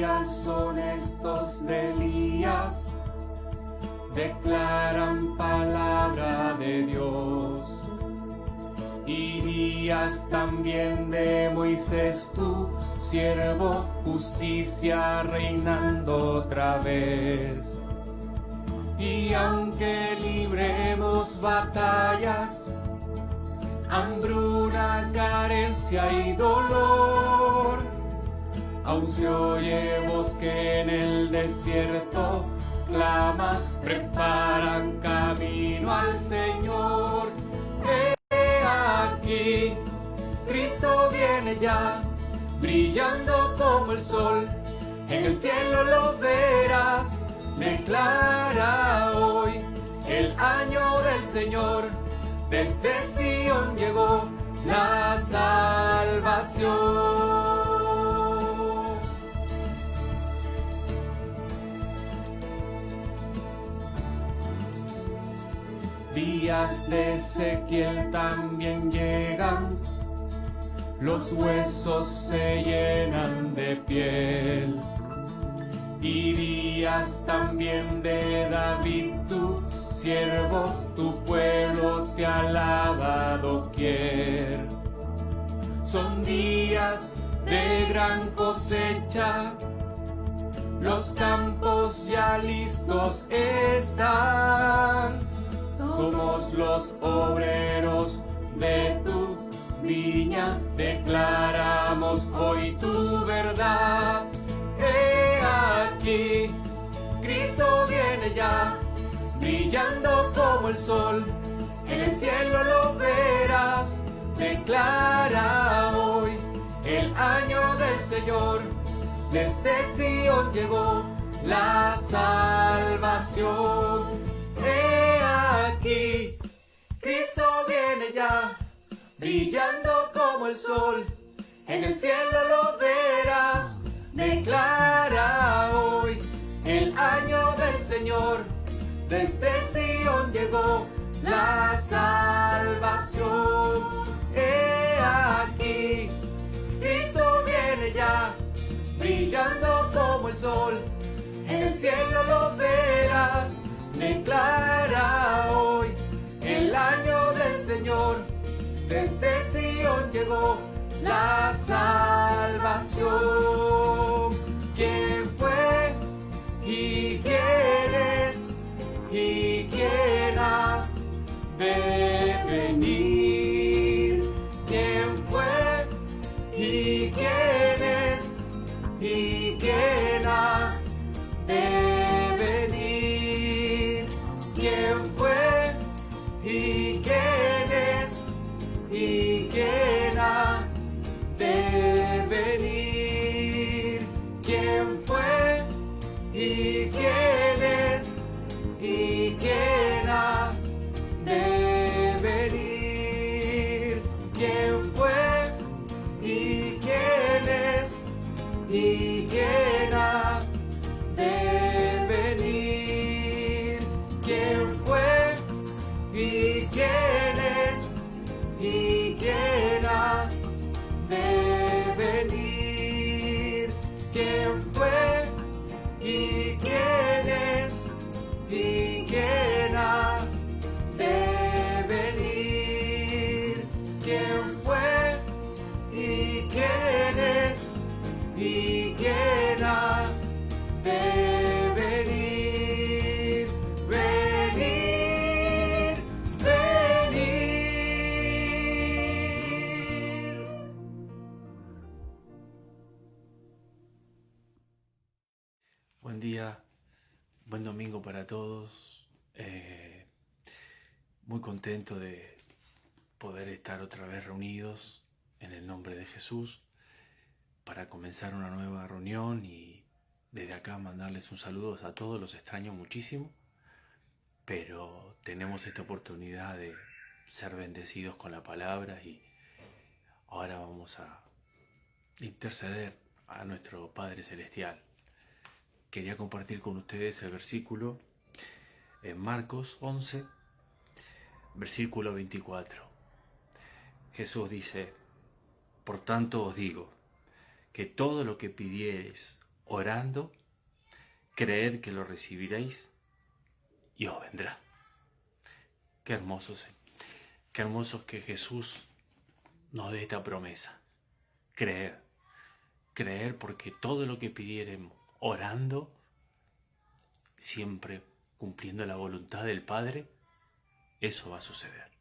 días son estos de Elías, declaran palabra de Dios. Y días también de Moisés, tu siervo, justicia reinando otra vez. Y aunque libremos batallas, hambruna, carencia y dolor, aún se oye voz que en el desierto clama, preparan camino al Señor. He aquí, Cristo viene ya, brillando como el sol, en el cielo lo verás. Declara hoy el año del Señor, desde Sion llegó la salvación. Días de Ezequiel también llegan, los huesos se llenan de piel. Y días también de David, tu siervo, tu pueblo te alaba doquier. Son días de gran cosecha, los campos ya listos están. Somos los obreros de tu viña, declaramos hoy tu verdad. He aquí, Cristo viene ya, brillando como el sol, en el cielo lo verás. Declara hoy el año del Señor, desde Sion llegó la salvación. He aquí, Cristo viene ya, brillando como el sol, en el cielo lo verás. Declara hoy el año del Señor, desde Sion llegó la salvación. He aquí, Cristo viene ya, brillando como el sol, en el cielo lo verás. Declara hoy el año del Señor, desde Sion llegó la salvación. ¿Quién fue y quién es y quién ha de venir? ¿Quién fue y quién es y quién ha de venir? ¿Quién fue y quién es y quién ha de venir? ¿Quién fue y quién es y quién ha de venir? ¿Quién fue y quién es y quién ha de venir? ¿Quién fue y quién es y quién ha de venir? ¿Quién fue y quién es y quién ha de venir? ¿Quién fue y quién es y quién ha de venir? Venir, venir. Buen día, buen domingo para todos. Muy contento de poder estar otra vez reunidos en el nombre de Jesús para comenzar una nueva reunión y desde acá mandarles un saludo a todos. Los extraño muchísimo, pero tenemos esta oportunidad de ser bendecidos con la palabra y ahora vamos a interceder a nuestro Padre Celestial. Quería compartir con ustedes el versículo en Marcos 11, versículo 24. Jesús dice: por tanto os digo, que todo lo que pidiereis orando, creed que lo recibiréis y os vendrá. Qué hermoso, qué hermoso es que Jesús nos dé esta promesa. Creer porque todo lo que pidiéremos orando, siempre cumpliendo la voluntad del Padre, eso va a suceder.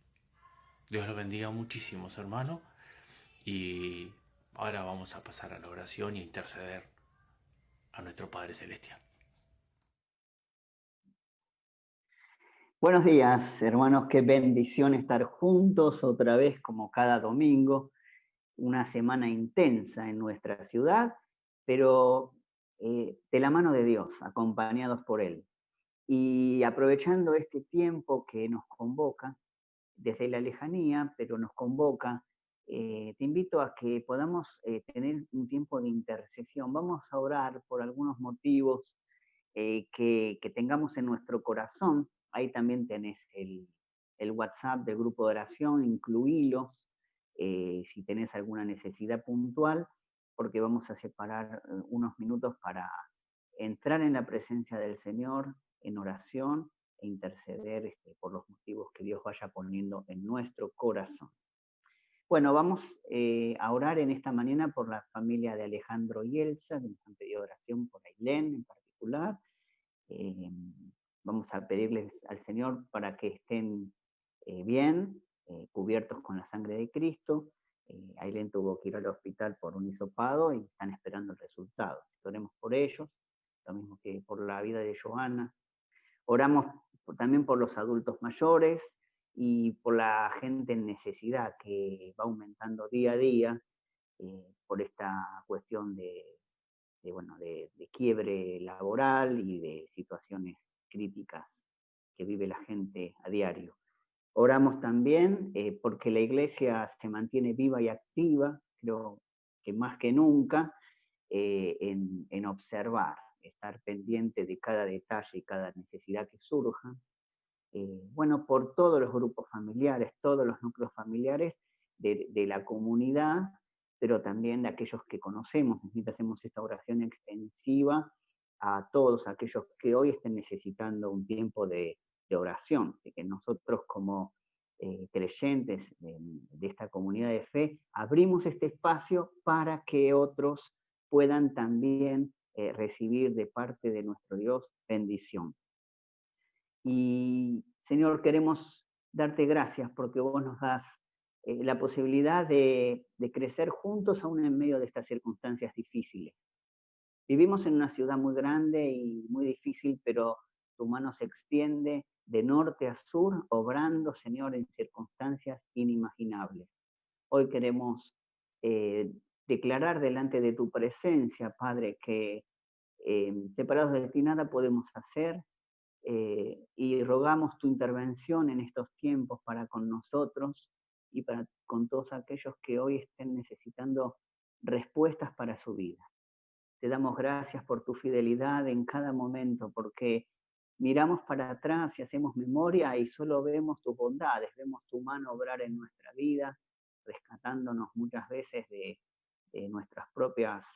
Dios los bendiga muchísimo, hermanos, y ahora vamos a pasar a la oración y a interceder a nuestro Padre Celestial. Buenos días, hermanos, qué bendición estar juntos otra vez como cada domingo, una semana intensa en nuestra ciudad, pero de la mano de Dios, acompañados por Él. Y aprovechando este tiempo que nos convoca, desde la lejanía, pero nos convoca, te invito a que podamos tener un tiempo de intercesión. Vamos a orar por algunos motivos que tengamos en nuestro corazón. Ahí también tenés el WhatsApp del grupo de oración, incluílos si tenés alguna necesidad puntual, porque vamos a separar unos minutos para entrar en la presencia del Señor en oración e interceder por los motivos que Dios vaya poniendo en nuestro corazón. Bueno, vamos a orar en esta mañana por la familia de Alejandro y Elsa, que nos han pedido oración por Ailén en particular. Vamos a pedirles al Señor para que estén bien, cubiertos con la sangre de Cristo. Ailén tuvo que ir al hospital por un hisopado y están esperando el resultado. Oremos por ellos, lo mismo que por la vida de Johanna. Oramos también por los adultos mayores y por la gente en necesidad que va aumentando día a día por esta cuestión de quiebre laboral y de situaciones críticas que vive la gente a diario. Oramos también porque la iglesia se mantiene viva y activa, creo que más que nunca, en observar, estar pendiente de cada detalle y cada necesidad que surja. Bueno, por todos los grupos familiares, todos los núcleos familiares de la comunidad, pero también de aquellos que conocemos. Hacemos esta oración extensiva a todos aquellos que hoy estén necesitando un tiempo de oración, de que nosotros como creyentes de esta comunidad de fe abrimos este espacio para que otros puedan también recibir de parte de nuestro Dios bendición. Y Señor, queremos darte gracias porque vos nos das la posibilidad de crecer juntos aún en medio de estas circunstancias difíciles. Vivimos en una ciudad muy grande y muy difícil, pero tu mano se extiende de norte a sur, obrando, Señor, en circunstancias inimaginables. Hoy queremos declarar delante de tu presencia, Padre, que separados de ti nada podemos hacer, y rogamos tu intervención en estos tiempos para con nosotros y para con todos aquellos que hoy estén necesitando respuestas para su vida. Te damos gracias por tu fidelidad en cada momento, porque miramos para atrás y hacemos memoria y solo vemos tus bondades, vemos tu mano obrar en nuestra vida, rescatándonos muchas veces de nuestras propias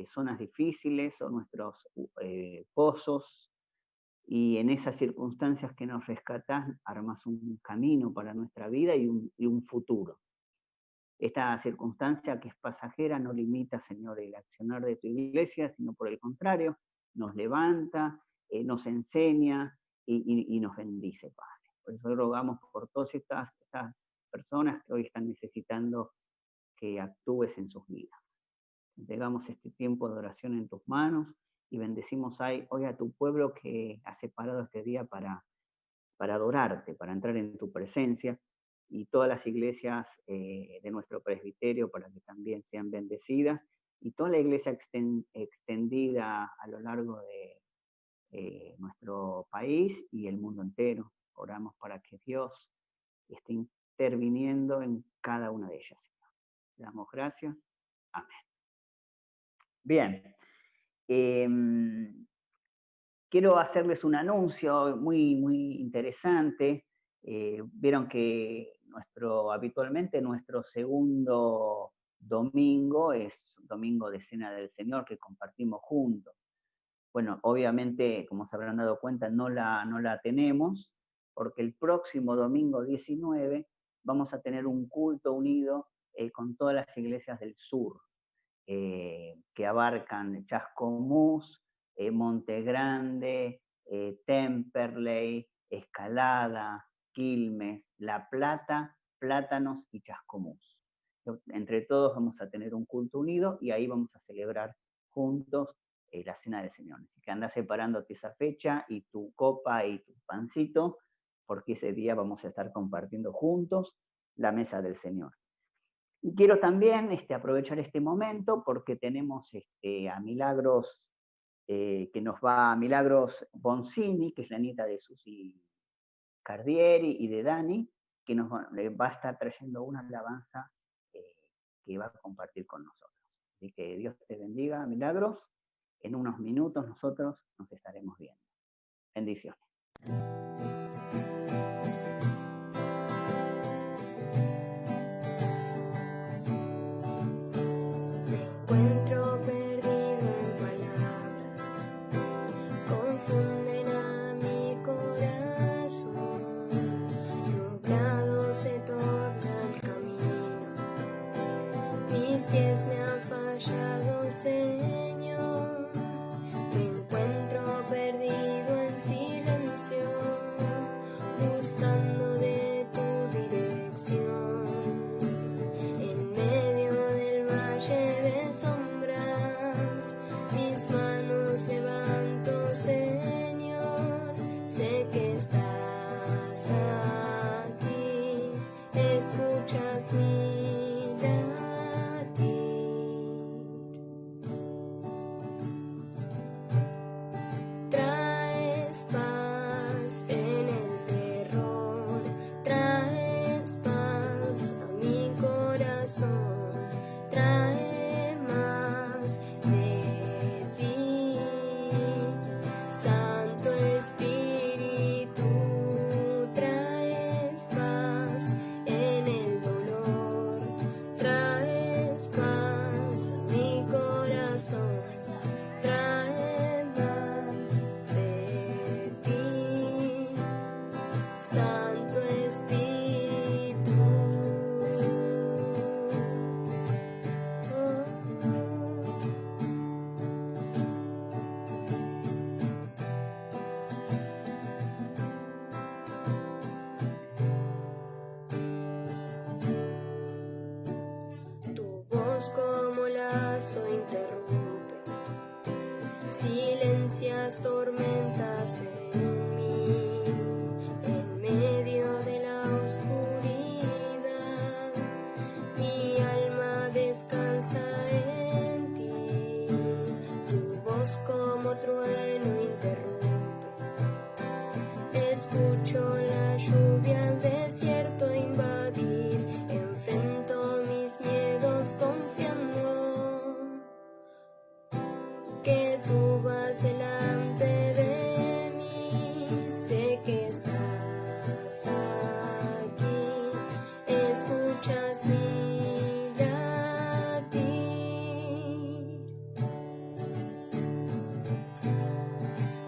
zonas difíciles o nuestros pozos. Y en esas circunstancias que nos rescatás, armas un camino para nuestra vida y un futuro. Esta circunstancia que es pasajera no limita, Señor, el accionar de tu iglesia, sino por el contrario, nos levanta, nos enseña y nos bendice, Padre. Por eso rogamos por todas estas personas que hoy están necesitando que actúes en sus vidas. Entregamos este tiempo de oración en tus manos y bendecimos hoy a tu pueblo que ha separado este día para adorarte, para entrar en tu presencia, y todas las iglesias de nuestro presbiterio para que también sean bendecidas, y toda la iglesia extendida a lo largo de nuestro país y el mundo entero. Oramos para que Dios esté interviniendo en cada una de ellas. Le damos gracias. Amén. Bien. Quiero hacerles un anuncio muy, muy interesante. Vieron que habitualmente nuestro segundo domingo es domingo de Cena del Señor que compartimos juntos. Bueno, obviamente, como se habrán dado cuenta, no la tenemos, porque el próximo domingo 19 vamos a tener un culto unido con todas las iglesias del sur, que abarcan Chascomús, Monte Grande, Temperley, Escalada, Quilmes, La Plata, Plátanos y Chascomús. Entre todos vamos a tener un culto unido y ahí vamos a celebrar juntos la Cena del Señor. Así que anda separándote esa fecha y tu copa y tu pancito, porque ese día vamos a estar compartiendo juntos la mesa del Señor. Y quiero también aprovechar este momento porque tenemos a Milagros, Milagros Boncini, que es la nieta de Susi Cardieri y de Dani, que nos va a estar trayendo una alabanza que va a compartir con nosotros. Así que Dios te bendiga, Milagros. En unos minutos nosotros nos estaremos viendo. Bendiciones. Encuentro perdido en palabras, confunden a mi corazón, nublado se torna el camino, mis pies me han fallado, Señor, me encuentro perdido en silencio, buscando de tu dirección. En medio del valle de sombras, mis manos levanto, Señor, sé que estás aquí, escuchas mi latir. Traes paz en el terror, traes paz a mi corazón, trae más de ti, Santo Espíritu, traes paz en el dolor, traes paz a mi corazón, trae más de ti, Santo Espíritu. Tu voz como lazo interrumpe, silencias tormentas en mí, en medio de la oscuridad, mi alma descansa en ti, tu voz como trueno interrumpe, escucho la lluvia al desierto invadir, enfrento mis miedos confiando que tú vas delante de mí, sé que estás aquí, escuchas mi latir.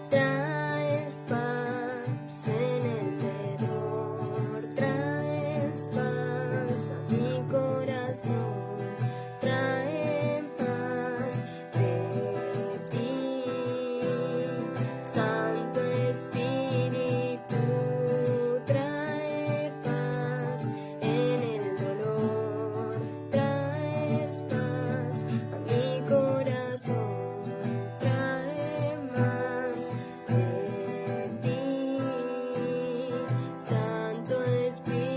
Traes paz en el terror, traes paz a mi corazón, trae más de ti, Santo Espíritu, trae paz en el dolor, traes paz a mi corazón, trae más de ti, Santo Espíritu.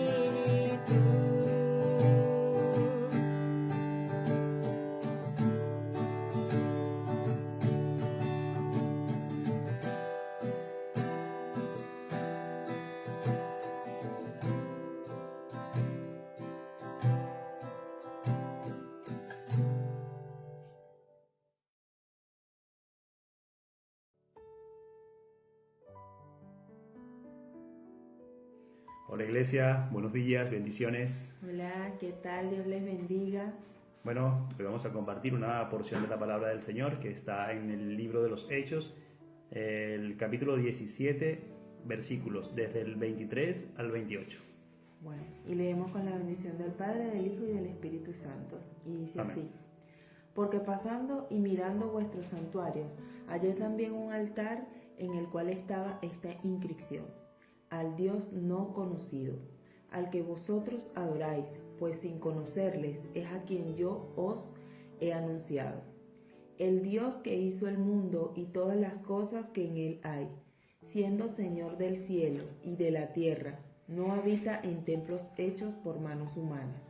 Hola Iglesia, buenos días, bendiciones. Hola, ¿qué tal? Dios les bendiga. Bueno, hoy vamos a compartir una porción de la palabra del Señor que está en el libro de los Hechos, el capítulo 17, versículos desde el 23 al 28. Bueno, y leemos con la bendición del Padre, del Hijo y del Espíritu Santo. Y dice Amén. así: porque pasando y mirando vuestros santuarios, hallé también un altar en el cual estaba esta inscripción: al Dios no conocido, al que vosotros adoráis, pues sin conocerles es a quien yo os he anunciado. El Dios que hizo el mundo y todas las cosas que en él hay, siendo Señor del cielo y de la tierra, no habita en templos hechos por manos humanas,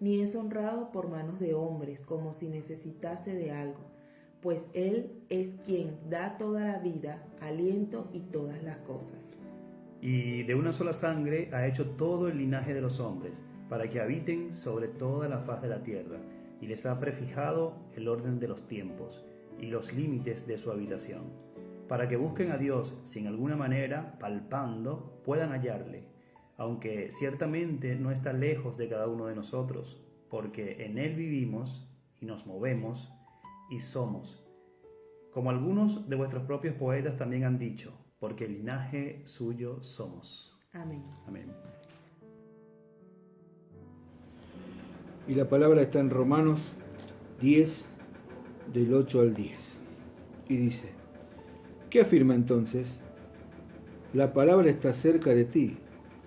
ni es honrado por manos de hombres como si necesitase de algo, pues Él es quien da toda la vida, aliento y todas las cosas. Y de una sola sangre ha hecho todo el linaje de los hombres, para que habiten sobre toda la faz de la tierra, y les ha prefijado el orden de los tiempos y los límites de su habitación, para que busquen a Dios sin alguna manera, palpando, puedan hallarle, aunque ciertamente no está lejos de cada uno de nosotros, porque en Él vivimos y nos movemos y somos. Como algunos de vuestros propios poetas también han dicho, porque linaje suyo somos. Amén. Amén. Y la palabra está en Romanos 10, del 8 al 10. Y dice: ¿qué afirma entonces? La palabra está cerca de ti,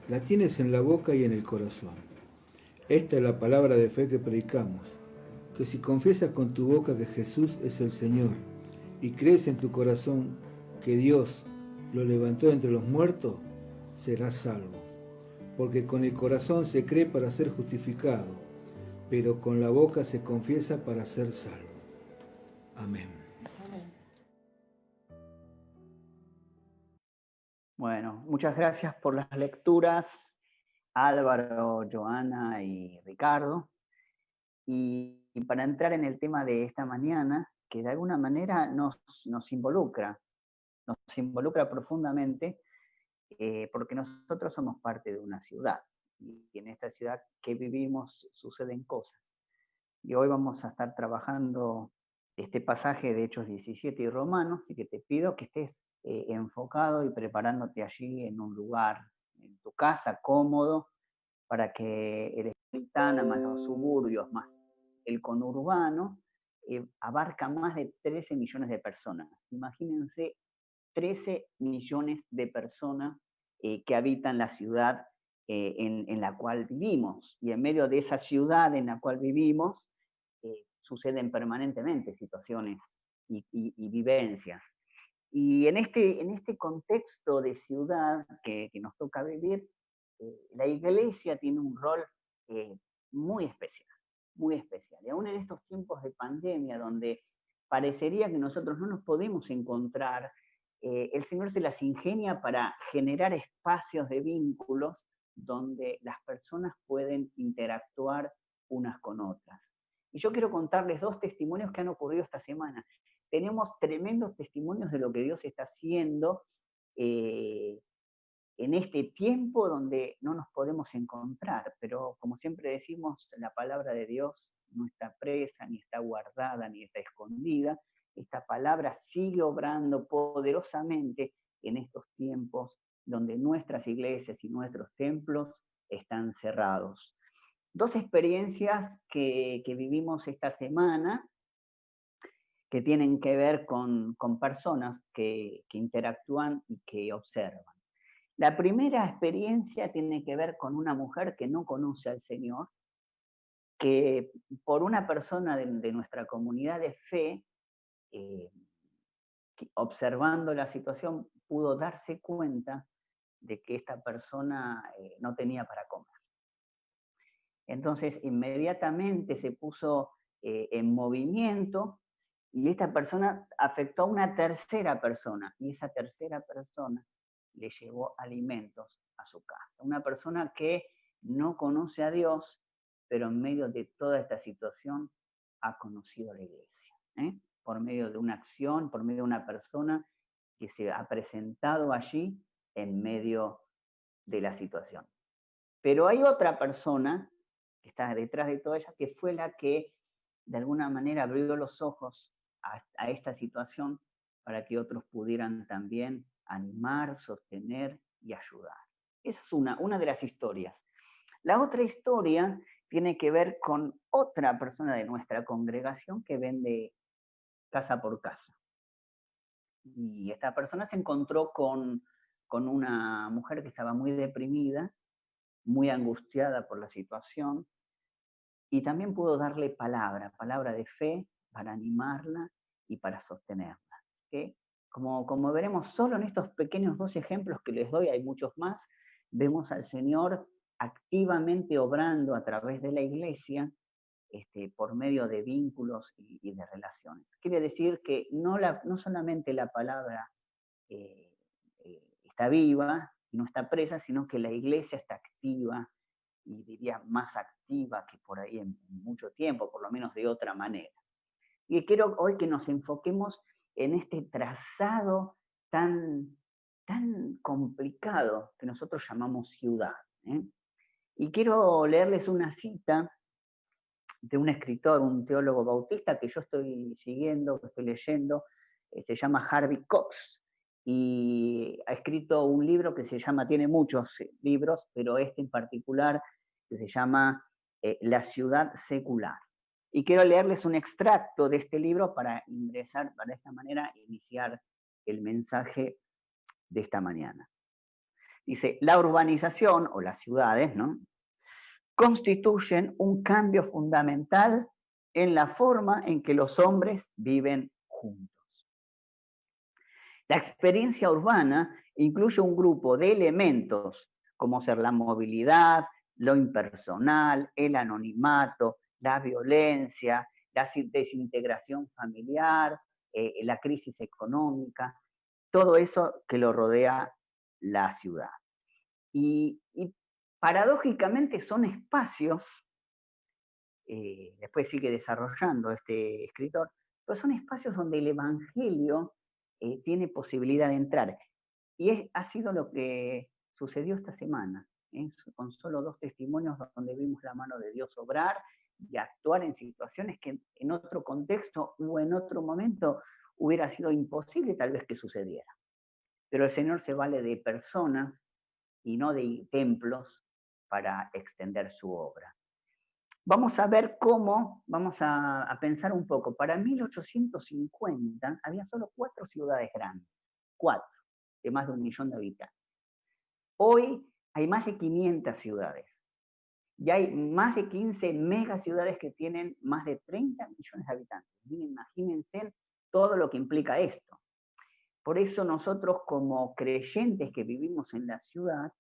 la tienes en la boca y en el corazón. Esta es la palabra de fe que predicamos, que si confiesas con tu boca que Jesús es el Señor y crees en tu corazón que Dios lo levantó de entre los muertos, serás salvo. Porque con el corazón se cree para ser justificado, pero con la boca se confiesa para ser salvo. Amén. Bueno, muchas gracias por las lecturas, Álvaro, Joana y Ricardo. Y para entrar en el tema de esta mañana, que de alguna manera nos involucra profundamente, porque nosotros somos parte de una ciudad, y en esta ciudad que vivimos suceden cosas. Y hoy vamos a estar trabajando este pasaje de Hechos 17 y Romanos, y que te pido que estés enfocado y preparándote allí en un lugar, en tu casa, cómodo, para que el Metropolitana, más los suburbios, más el conurbano, abarca más de 13 millones de personas. Imagínense 13 millones de personas que habitan la ciudad en la cual vivimos. Y en medio de esa ciudad en la cual vivimos, suceden permanentemente situaciones y vivencias. Y en este contexto de ciudad que nos toca vivir, la iglesia tiene un rol muy especial, muy especial. Y aún en estos tiempos de pandemia, donde parecería que nosotros no nos podemos encontrar, el Señor se las ingenia para generar espacios de vínculos donde las personas pueden interactuar unas con otras. Y yo quiero contarles 2 testimonios que han ocurrido esta semana. Tenemos tremendos testimonios de lo que Dios está haciendo en este tiempo donde no nos podemos encontrar, pero como siempre decimos, la palabra de Dios no está presa, ni está guardada, ni está escondida. Esta palabra sigue obrando poderosamente en estos tiempos donde nuestras iglesias y nuestros templos están cerrados. 2 experiencias que vivimos esta semana, que tienen que ver con personas que interactúan y que observan. La primera experiencia tiene que ver con una mujer que no conoce al Señor, que por una persona de nuestra comunidad de fe, observando la situación, pudo darse cuenta de que esta persona no tenía para comer. Entonces, inmediatamente se puso en movimiento, y esta persona afectó a una tercera persona, y esa tercera persona le llevó alimentos a su casa. Una persona que no conoce a Dios, pero en medio de toda esta situación ha conocido a la iglesia, por medio de una acción, por medio de una persona que se ha presentado allí en medio de la situación. Pero hay otra persona que está detrás de todo ella, que fue la que de alguna manera abrió los ojos a esta situación para que otros pudieran también animar, sostener y ayudar. Esa es una de las historias. La otra historia tiene que ver con otra persona de nuestra congregación que vende casa por casa. Y esta persona se encontró con una mujer que estaba muy deprimida, muy angustiada por la situación, y también pudo darle palabra de fe para animarla y para sostenerla. ¿Sí? Como veremos, solo en estos pequeños 2 ejemplos que les doy, hay muchos más, vemos al Señor activamente obrando a través de la iglesia, por medio de vínculos y de relaciones. Quiere decir que no solamente la palabra está viva y no está presa, sino que la iglesia está activa, y diría más activa que por ahí en mucho tiempo, por lo menos de otra manera. Y quiero hoy que nos enfoquemos en este trazado tan complicado que nosotros llamamos ciudad. Y quiero leerles una cita de un escritor, un teólogo bautista que yo estoy siguiendo, que estoy leyendo, se llama Harvey Cox, y ha escrito un libro que se llama, tiene muchos libros, pero este en particular, que se llama La ciudad secular. Y quiero leerles un extracto de este libro para ingresar, para de esta manera iniciar el mensaje de esta mañana. Dice, la urbanización, o las ciudades, ¿no?, constituyen un cambio fundamental en la forma en que los hombres viven juntos. La experiencia urbana incluye un grupo de elementos como ser la movilidad, lo impersonal, el anonimato, la violencia, la desintegración familiar, la crisis económica, todo eso que lo rodea la ciudad. Y paradójicamente son espacios, después sigue desarrollando este escritor, pero son espacios donde el Evangelio tiene posibilidad de entrar. Y ha sido lo que sucedió esta semana, con solo 2 testimonios donde vimos la mano de Dios obrar y actuar en situaciones que en otro contexto o en otro momento hubiera sido imposible tal vez que sucediera. Pero el Señor se vale de personas y no de templos para extender su obra. Vamos a ver cómo, vamos a pensar un poco. Para 1850 había solo 4 ciudades grandes, 4, de más de 1 millón de habitantes. Hoy hay más de 500 ciudades y hay más de 15 megaciudades que tienen más de 30 millones de habitantes. Imagínense todo lo que implica esto. Por eso nosotros como creyentes que vivimos en la ciudad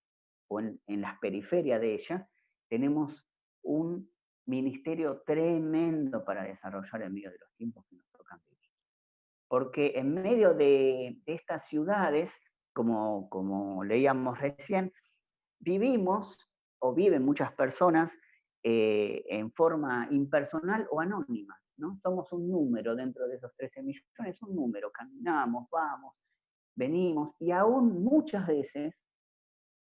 o en las periferias de ella, tenemos un ministerio tremendo para desarrollar en medio de los tiempos que nos tocan vivir. Porque en medio de estas ciudades, como leíamos recién, vivimos o viven muchas personas en forma impersonal o anónima, ¿no? Somos un número dentro de esos 13 millones, un número, caminamos, vamos, venimos, y aún muchas veces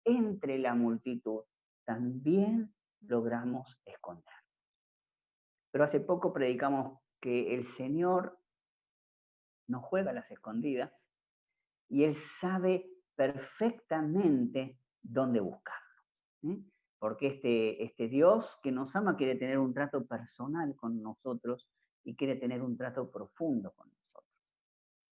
entre la multitud también logramos esconder. Pero hace poco predicamos que el Señor no juega a las escondidas y Él sabe perfectamente dónde buscarnos. Porque este Dios que nos ama quiere tener un trato personal con nosotros y quiere tener un trato profundo con nosotros.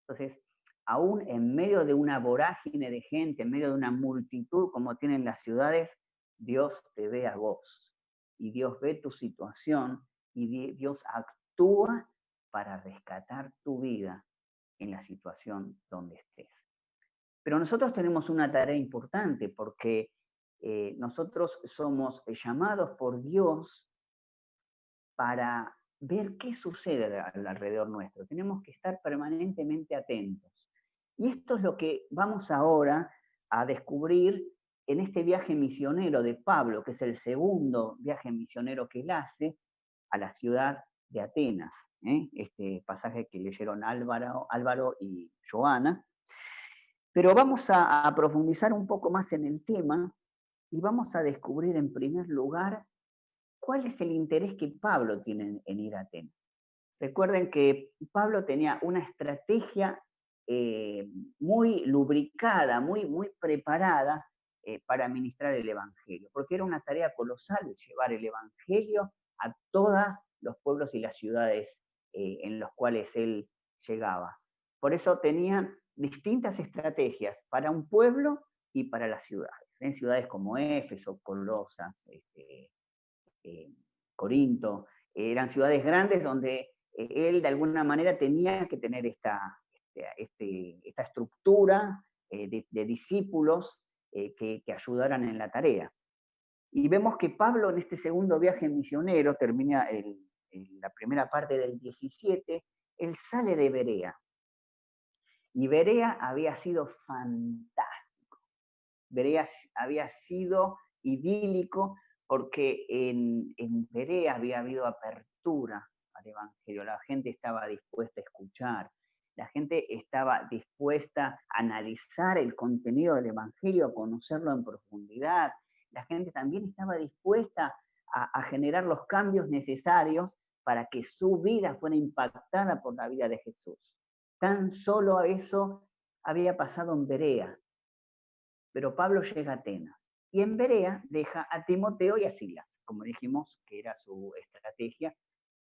Entonces, aún en medio de una vorágine de gente, en medio de una multitud como tienen las ciudades, Dios te ve a vos y Dios ve tu situación y Dios actúa para rescatar tu vida en la situación donde estés. Pero nosotros tenemos una tarea importante porque nosotros somos llamados por Dios para ver qué sucede alrededor nuestro. Tenemos que estar permanentemente atentos. Y esto es lo que vamos ahora a descubrir en este viaje misionero de Pablo, que es el segundo viaje misionero que él hace a la ciudad de Atenas. Este pasaje que leyeron Álvaro y Joana. Pero vamos a profundizar un poco más en el tema y vamos a descubrir en primer lugar cuál es el interés que Pablo tiene en ir a Atenas. Recuerden que Pablo tenía una estrategia muy lubricada, muy preparada para ministrar el Evangelio, porque era una tarea colosal llevar el Evangelio a todos los pueblos y las ciudades en los cuales él llegaba. Por eso tenía distintas estrategias para un pueblo y para las ciudades. En ciudades como Éfeso, Colosas, Corinto, eran ciudades grandes donde él de alguna manera tenía que tener esta estructura de discípulos que ayudaran en la tarea. Y vemos que Pablo en este segundo viaje misionero, termina en la primera parte del 17, él sale de Berea. Y Berea había sido fantástico. Berea había sido idílico porque en Berea había habido apertura al Evangelio. La gente estaba dispuesta a escuchar. La gente estaba dispuesta a analizar el contenido del Evangelio, a conocerlo en profundidad. La gente también estaba dispuesta a generar los cambios necesarios para que su vida fuera impactada por la vida de Jesús. Tan solo eso había pasado en Berea. Pero Pablo llega a Atenas. Y en Berea deja a Timoteo y a Silas, como dijimos que era su estrategia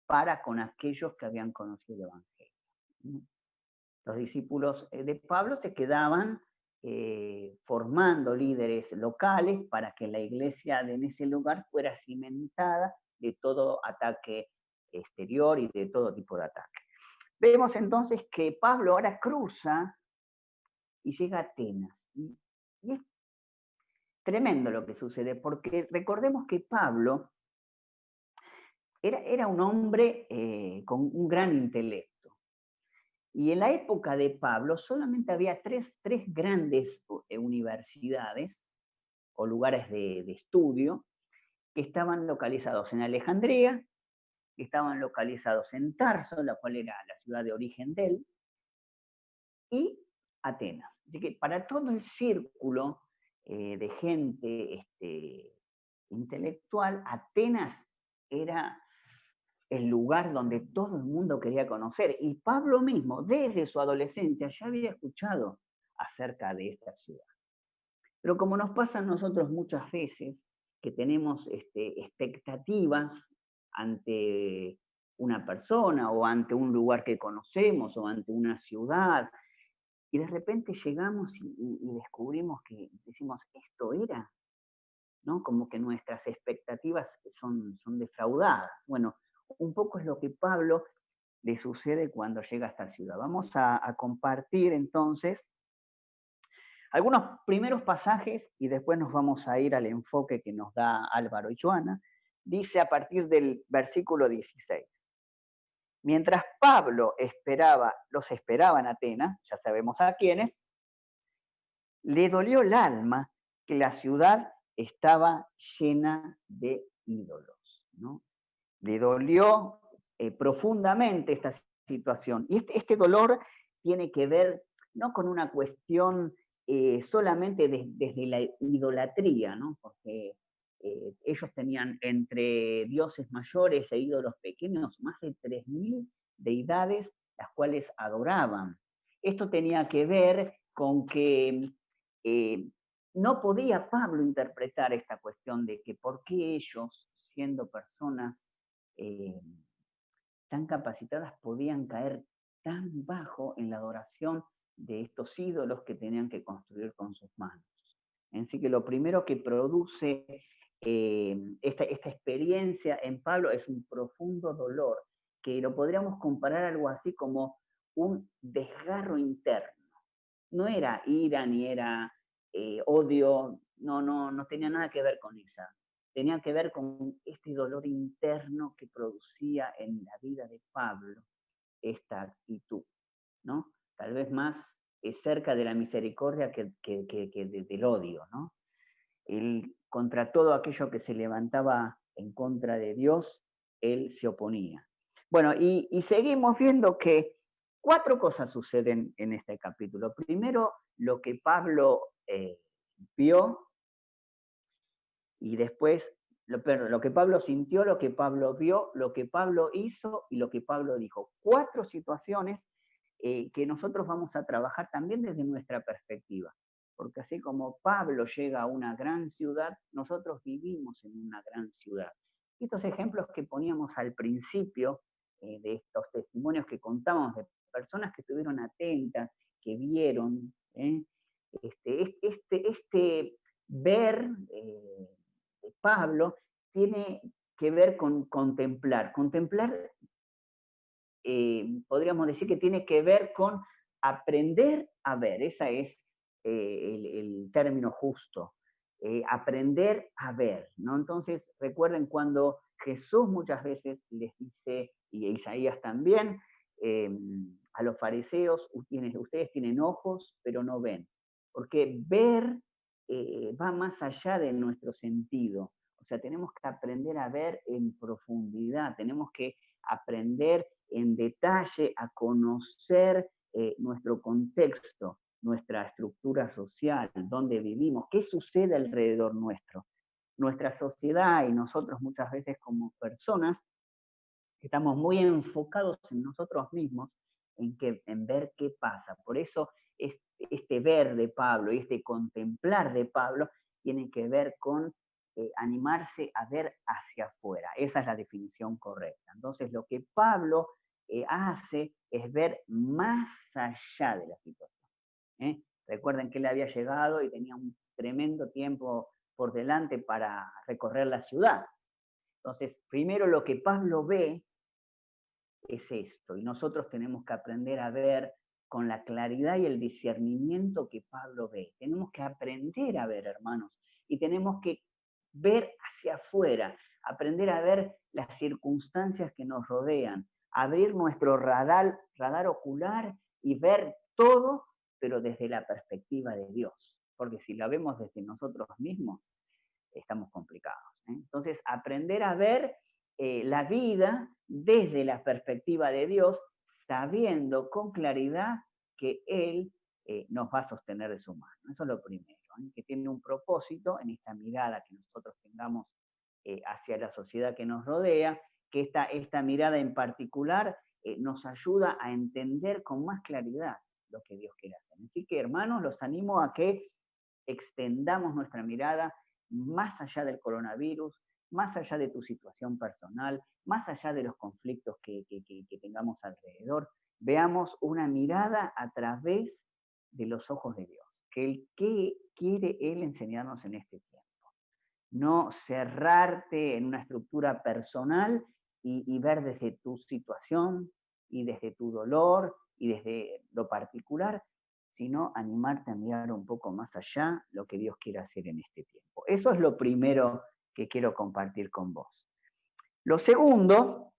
para con aquellos que habían conocido el Evangelio. Los discípulos de Pablo se quedaban formando líderes locales para que la iglesia en ese lugar fuera cimentada de todo ataque exterior y de todo tipo de ataque. Vemos entonces que Pablo ahora cruza y llega a Atenas. Y es tremendo lo que sucede, porque recordemos que Pablo era un hombre con un gran intelecto. Y en la época de Pablo solamente había tres grandes universidades o lugares de estudio que estaban localizados en Alejandría, que estaban localizados en Tarso, la cual era la ciudad de origen de él, y Atenas. Así que para todo el círculo de gente intelectual, Atenas era el lugar donde todo el mundo quería conocer. Y Pablo mismo, desde su adolescencia, ya había escuchado acerca de esta ciudad. Pero como nos pasa a nosotros muchas veces, que tenemos expectativas ante una persona o ante un lugar que conocemos o ante una ciudad, y de repente llegamos y descubrimos que decimos, esto era, ¿no? Como que nuestras expectativas son defraudadas. Bueno, un poco es lo que Pablo le sucede cuando llega a esta ciudad. Vamos a compartir entonces algunos primeros pasajes y después nos vamos a ir al enfoque que nos da Álvaro y Joana. Dice a partir del versículo 16. Mientras Pablo los esperaba en Atenas, ya sabemos a quiénes, le dolió el alma que la ciudad estaba llena de ídolos, ¿no? Le dolió profundamente esta situación. Y este dolor tiene que ver no con una cuestión solamente desde la idolatría, ¿no? Porque ellos tenían entre dioses mayores e ídolos pequeños más de 3.000 deidades las cuales adoraban. Esto tenía que ver con que no podía Pablo interpretar esta cuestión de que por qué ellos, siendo personas tan capacitadas, podían caer tan bajo en la adoración de estos ídolos que tenían que construir con sus manos. Así que lo primero que produce esta experiencia en Pablo es un profundo dolor, que lo podríamos comparar a algo así como un desgarro interno. No era ira ni era odio, no tenía nada que ver con esa. Tenía que ver con este dolor interno que producía en la vida de Pablo esta actitud, ¿no? Tal vez más cerca de la misericordia que del odio, ¿no? Él, contra todo aquello que se levantaba en contra de Dios, él se oponía. Bueno, y seguimos viendo que 4 cosas suceden en este capítulo. Primero, lo que Pablo vio, y después lo que Pablo sintió, lo que Pablo vio, lo que Pablo hizo y lo que Pablo dijo. 4 situaciones que nosotros vamos a trabajar también desde nuestra perspectiva. Porque así como Pablo llega a una gran ciudad, nosotros vivimos en una gran ciudad. Y estos ejemplos que poníamos al principio, de estos testimonios que contamos de personas que estuvieron atentas, que vieron, este ver de Pablo tiene que ver con contemplar. Contemplar, podríamos decir que tiene que ver con aprender a ver. Ese es el término justo. Aprender a ver, ¿no? Entonces, recuerden cuando Jesús muchas veces les dice, y Isaías también, a los fariseos, ustedes tienen ojos, pero no ven. Porque ver va más allá de nuestro sentido. O sea, tenemos que aprender a ver en profundidad, tenemos que aprender en detalle a conocer nuestro contexto, nuestra estructura social, dónde vivimos, qué sucede alrededor nuestro. Nuestra sociedad y nosotros muchas veces como personas estamos muy enfocados en nosotros mismos, en ver qué pasa. Por eso este ver de Pablo y este contemplar de Pablo tiene que ver con animarse a ver hacia afuera. Esa es la definición correcta. Entonces, lo que Pablo hace es ver más allá de la situación. Recuerden que él había llegado y tenía un tremendo tiempo por delante para recorrer la ciudad. Entonces, primero lo que Pablo ve es esto, y nosotros tenemos que aprender a ver con la claridad y el discernimiento que Pablo ve. Tenemos que aprender a ver, hermanos, y tenemos que ver hacia afuera, aprender a ver las circunstancias que nos rodean, abrir nuestro radar ocular y ver todo, pero desde la perspectiva de Dios, porque si la vemos desde nosotros mismos, estamos complicados. Entonces, aprender a ver la vida desde la perspectiva de Dios, sabiendo con claridad que Él nos va a sostener de su mano. Eso es lo primero, que tiene un propósito en esta mirada que nosotros tengamos hacia la sociedad que nos rodea, que esta mirada en particular nos ayuda a entender con más claridad lo que Dios quiere hacer. Así que, hermanos, los animo a que extendamos nuestra mirada más allá del coronavirus, más allá de tu situación personal, más allá de los conflictos que tengamos alrededor. Veamos una mirada a través de los ojos de Dios. ¿Qué quiere Él enseñarnos en este tiempo? No cerrarte en una estructura personal y ver desde tu situación y desde tu dolor y desde lo particular, sino animarte a mirar un poco más allá lo que Dios quiere hacer en este tiempo. Eso es lo primero que quiero compartir con vos. Lo segundo,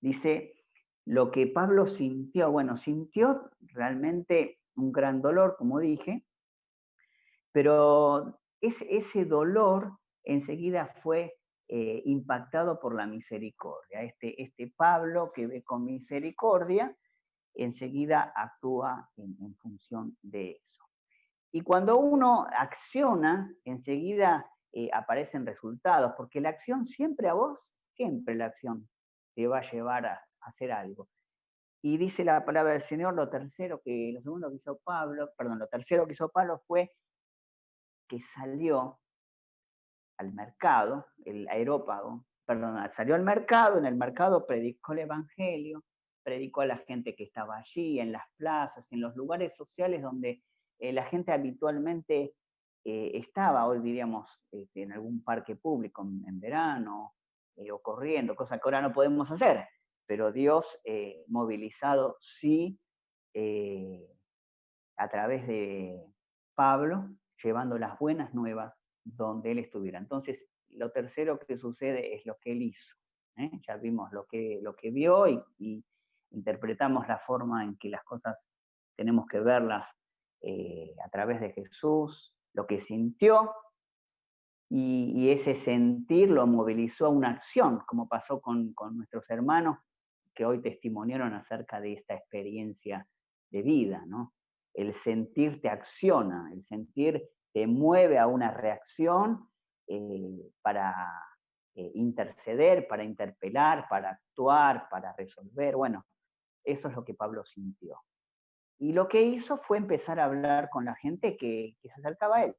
dice, lo que Pablo sintió, bueno, sintió realmente un gran dolor, como dije, pero ese dolor enseguida fue impactado por la misericordia. Este Pablo que ve con misericordia, enseguida actúa en función de eso. Y cuando uno acciona, enseguida aparecen resultados, porque la acción siempre a vos, siempre la acción te va a llevar a hacer algo. Y dice la palabra del Señor, lo tercero que hizo Pablo fue que salió al mercado, el aerópago, salió al mercado, en el mercado predicó el Evangelio, predicó a la gente que estaba allí, en las plazas, en los lugares sociales donde la gente habitualmente estaba, hoy diríamos en algún parque público en verano, o corriendo, cosa que ahora no podemos hacer, pero Dios movilizado sí a través de Pablo, llevando las buenas nuevas donde él estuviera. Entonces, lo tercero que sucede es lo que él hizo. Ya vimos lo que vio y interpretamos la forma en que las cosas tenemos que verlas a través de Jesús, lo que sintió, y ese sentir lo movilizó a una acción, como pasó con nuestros hermanos que hoy testimoniaron acerca de esta experiencia de vida, ¿no? El sentir te acciona, el sentir te mueve a una reacción para interceder, para interpelar, para actuar, para resolver. Bueno, eso es lo que Pablo sintió. Y lo que hizo fue empezar a hablar con la gente que se acercaba a él.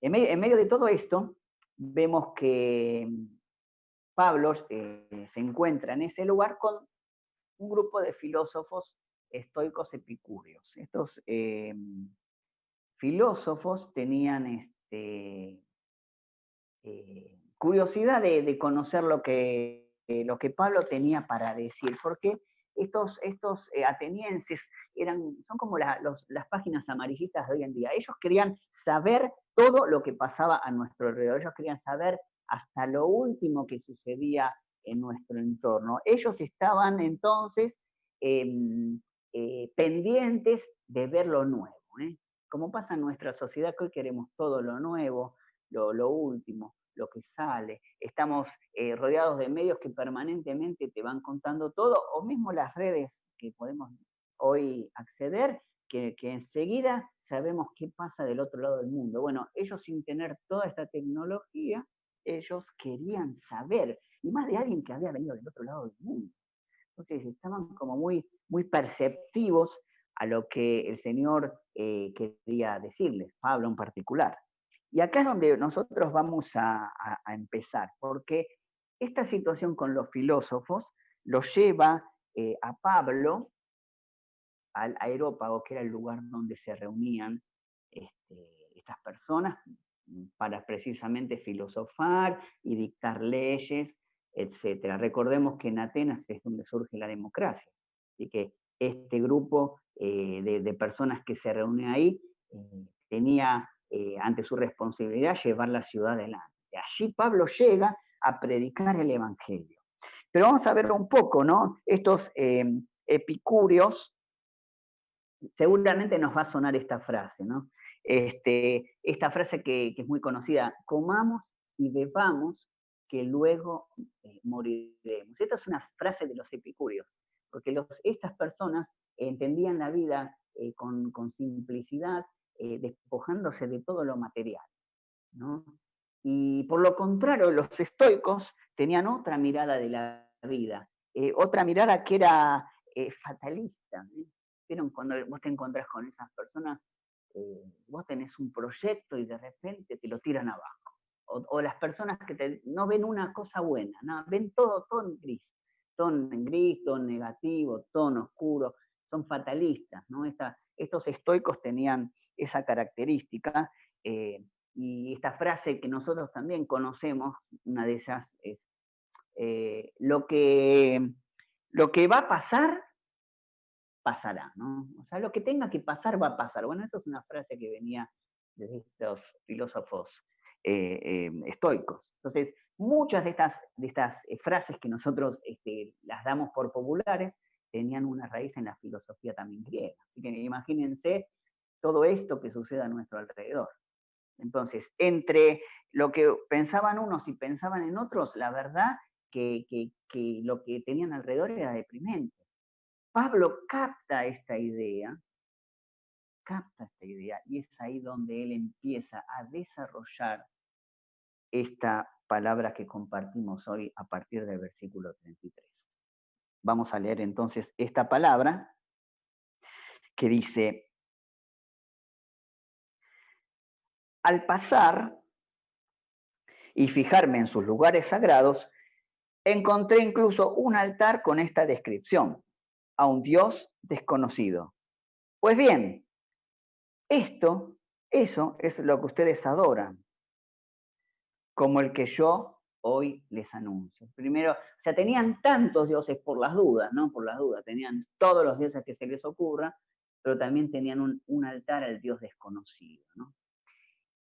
En medio de todo esto, vemos que Pablo se encuentra en ese lugar con un grupo de filósofos estoicos epicúreos. Estos filósofos tenían curiosidad de conocer lo que Pablo tenía para decir, porque estos atenienses son como las páginas amarillitas de hoy en día. Ellos querían saber todo lo que pasaba a nuestro alrededor, ellos querían saber hasta lo último que sucedía en nuestro entorno. Ellos estaban entonces pendientes de ver lo nuevo, como pasa en nuestra sociedad, que hoy queremos todo lo nuevo, lo último, lo que sale. Estamos rodeados de medios que permanentemente te van contando todo, o mismo las redes que podemos hoy acceder, que enseguida sabemos qué pasa del otro lado del mundo. Bueno, ellos, sin tener toda esta tecnología, ellos querían saber, y más de alguien que había venido del otro lado del mundo. Entonces estaban como muy, muy perceptivos a lo que el Señor quería decirles, Pablo en particular. Y acá es donde nosotros vamos a empezar, porque esta situación con los filósofos lo lleva a Pablo al Areópago, que era el lugar donde se reunían estas personas para precisamente filosofar y dictar leyes, etc. Recordemos que en Atenas es donde surge la democracia, y que este grupo de personas que se reúne ahí tenía ante su responsabilidad llevar la ciudad adelante. Allí Pablo llega a predicar el Evangelio. Pero vamos a ver un poco, ¿no? Estos epicúreos, seguramente nos va a sonar esta frase, ¿no? Esta frase que es muy conocida: comamos y bebamos, que luego moriremos. Esta es una frase de los epicúreos, porque estas personas entendían la vida con simplicidad, despojándose de todo lo material, ¿no? Y por lo contrario, los estoicos tenían otra mirada de la vida, otra mirada que era fatalista. ¿Vieron? Cuando vos te encontrás con esas personas, vos tenés un proyecto y de repente te lo tiran abajo. O las personas que no ven una cosa buena, ¿no? Ven todo en gris, todo en negativo, todo en oscuro, son fatalistas, ¿no? Estos estoicos tenían esa característica, y esta frase que nosotros también conocemos, una de ellas es, lo que va a pasar, pasará, ¿no? O sea, lo que tenga que pasar, va a pasar. Bueno, eso es una frase que venía de estos filósofos estoicos. Entonces, muchas de estas frases que nosotros las damos por populares tenían una raíz en la filosofía también griega. Así que imagínense todo esto que sucede a nuestro alrededor. Entonces, entre lo que pensaban unos y pensaban en otros, la verdad que lo que tenían alrededor era deprimente. Pablo capta esta idea, y es ahí donde él empieza a desarrollar esta palabra que compartimos hoy a partir del versículo 33. Vamos a leer entonces esta palabra que dice: al pasar y fijarme en sus lugares sagrados, encontré incluso un altar con esta descripción: a un Dios desconocido. Pues bien, eso es lo que ustedes adoran, como el que yo hoy les anuncio. Primero, o sea, tenían tantos dioses por las dudas, ¿no? Por las dudas, tenían todos los dioses que se les ocurra, pero también tenían un altar al Dios desconocido, ¿no?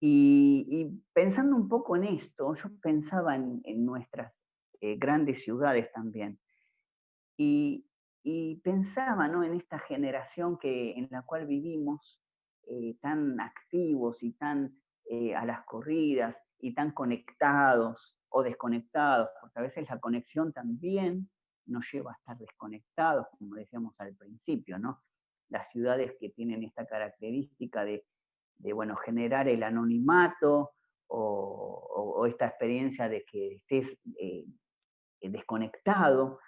Y pensando un poco en esto, yo pensaba en nuestras grandes ciudades también, y pensaba, ¿no?, en esta generación en la cual vivimos, tan activos y tan a las corridas y tan conectados o desconectados, porque a veces la conexión también nos lleva a estar desconectados, como decíamos al principio, ¿no? Las ciudades que tienen esta característica de bueno, generar el anonimato o esta experiencia de que estés desconectado.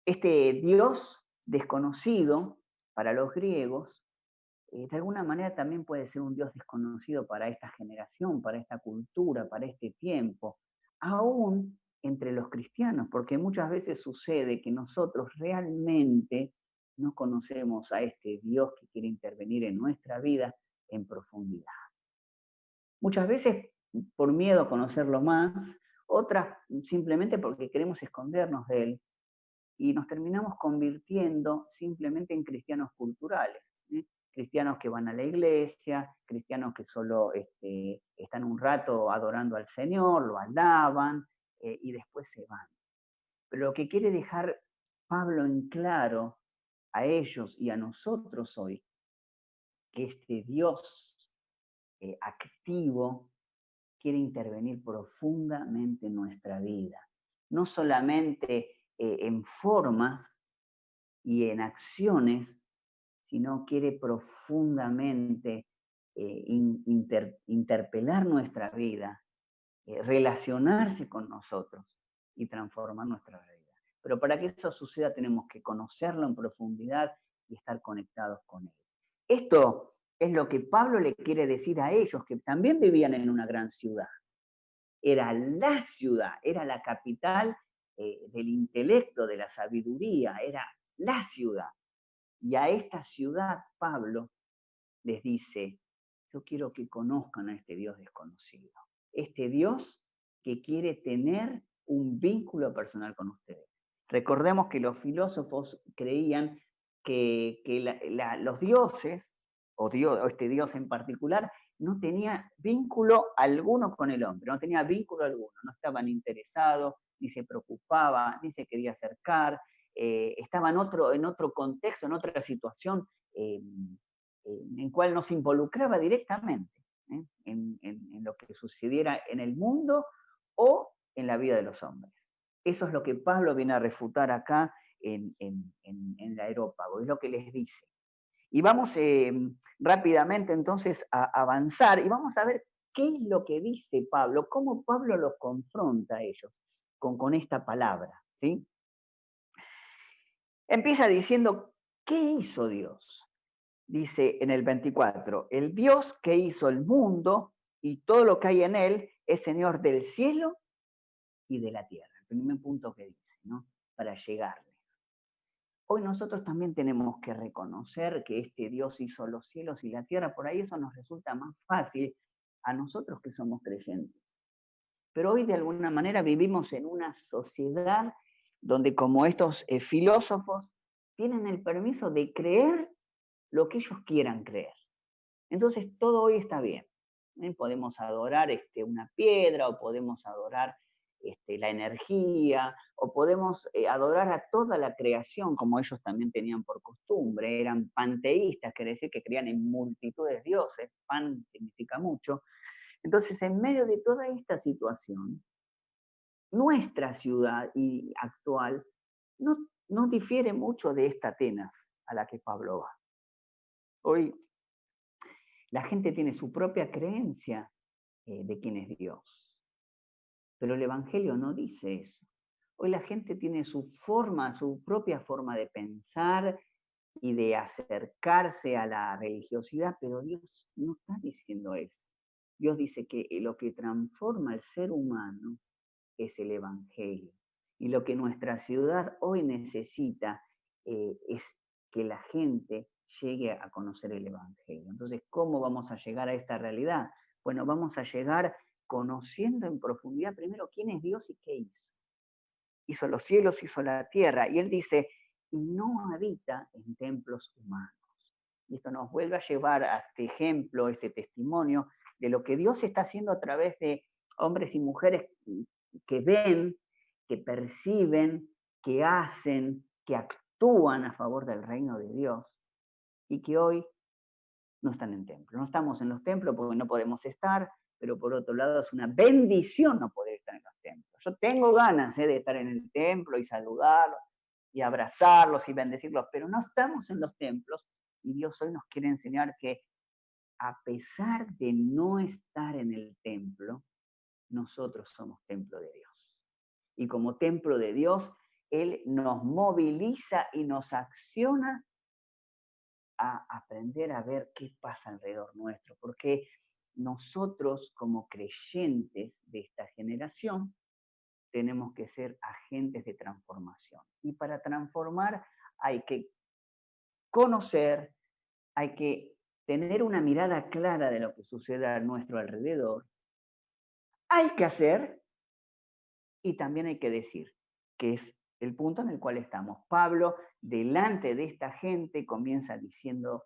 Este Dios desconocido para los griegos, de alguna manera también puede ser un Dios desconocido para esta generación, para esta cultura, para este tiempo, aún entre los cristianos, porque muchas veces sucede que nosotros realmente no conocemos a este Dios que quiere intervenir en nuestra vida en profundidad. Muchas veces por miedo a conocerlo más, otras simplemente porque queremos escondernos de él y nos terminamos convirtiendo simplemente en cristianos culturales, ¿sí? Cristianos que van a la iglesia, cristianos que solo están un rato adorando al Señor, lo alaban y después se van. Pero lo que quiere dejar Pablo en claro a ellos y a nosotros hoy, que este Dios activo quiere intervenir profundamente en nuestra vida, no solamente en formas y en acciones, sino quiere profundamente interpelar nuestra vida, relacionarse con nosotros y transformar nuestra vida. Pero para que eso suceda tenemos que conocerlo en profundidad y estar conectados con él. Esto es lo que Pablo le quiere decir a ellos, que también vivían en una gran ciudad. Era la ciudad, era la capital del intelecto, de la sabiduría, era la ciudad. Y a esta ciudad Pablo les dice, yo quiero que conozcan a este Dios desconocido, este Dios que quiere tener un vínculo personal con ustedes. Recordemos que los filósofos creían que los dioses, o este Dios en particular, no tenía vínculo alguno con el hombre, no tenía vínculo alguno, no estaban interesados, ni se preocupaba, ni se quería acercar, estaba en otro contexto, en otra situación en cual no se involucraba directamente en lo que sucediera en el mundo o en la vida de los hombres. Eso es lo que Pablo viene a refutar acá en el Areópago, es lo que les dice. Y vamos rápidamente entonces a avanzar y vamos a ver qué es lo que dice Pablo, cómo Pablo los confronta a ellos con esta palabra, ¿sí? Empieza diciendo, ¿qué hizo Dios? Dice en el 24, el Dios que hizo el mundo y todo lo que hay en él es Señor del cielo y de la tierra. El primer punto que dice, ¿no? Para llegarles. Hoy nosotros también tenemos que reconocer que este Dios hizo los cielos y la tierra, por ahí eso nos resulta más fácil a nosotros que somos creyentes. Pero hoy de alguna manera vivimos en una sociedad donde como estos filósofos tienen el permiso de creer lo que ellos quieran creer. Entonces todo hoy está bien. Podemos adorar una piedra, o podemos adorar la energía, o podemos adorar a toda la creación, como ellos también tenían por costumbre. Eran panteístas, quiere decir que creían en multitudes de dioses. Pan significa mucho. Entonces, en medio de toda esta situación, nuestra ciudad actual no difiere mucho de esta Atenas a la que Pablo va. Hoy la gente tiene su propia creencia de quién es Dios. Pero el Evangelio no dice eso. Hoy la gente tiene su propia forma de pensar y de acercarse a la religiosidad, pero Dios no está diciendo eso. Dios dice que lo que transforma al ser humano es el Evangelio. Y lo que nuestra ciudad hoy necesita es que la gente llegue a conocer el Evangelio. Entonces, ¿cómo vamos a llegar a esta realidad? Bueno, vamos a llegar conociendo en profundidad primero quién es Dios y qué hizo. Hizo los cielos, hizo la tierra. Y él dice, y no habita en templos humanos. Y esto nos vuelve a llevar a este ejemplo, este testimonio de lo que Dios está haciendo a través de hombres y mujeres que ven, que perciben, que hacen, que actúan a favor del reino de Dios y que hoy no están en templos. No estamos en los templos porque no podemos estar, pero por otro lado es una bendición no poder estar en los templos. Yo tengo ganas de estar en el templo y saludarlos y abrazarlos y bendecirlos, pero no estamos en los templos y Dios hoy nos quiere enseñar que a pesar de no estar en el templo, nosotros somos templo de Dios. Y como templo de Dios, Él nos moviliza y nos acciona a aprender a ver qué pasa alrededor nuestro, porque nosotros como creyentes de esta generación tenemos que ser agentes de transformación. Y para transformar hay que conocer, hay que tener una mirada clara de lo que sucede a nuestro alrededor, hay que hacer y también hay que decir, que es el punto en el cual estamos. Pablo, delante de esta gente, comienza diciendo,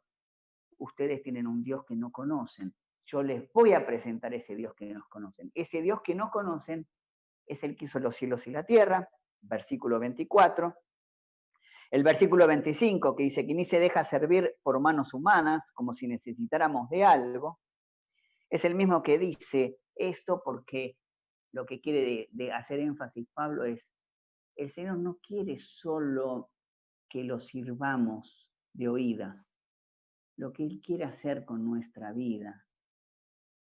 ustedes tienen un Dios que no conocen, yo les voy a presentar ese Dios que no conocen. Ese Dios que no conocen es el que hizo los cielos y la tierra, versículo 24. El versículo 25, que dice que ni se deja servir por manos humanas, como si necesitáramos de algo, es el mismo que dice esto porque lo que quiere de hacer énfasis Pablo es, el Señor no quiere solo que lo sirvamos de oídas, lo que Él quiere hacer con nuestra vida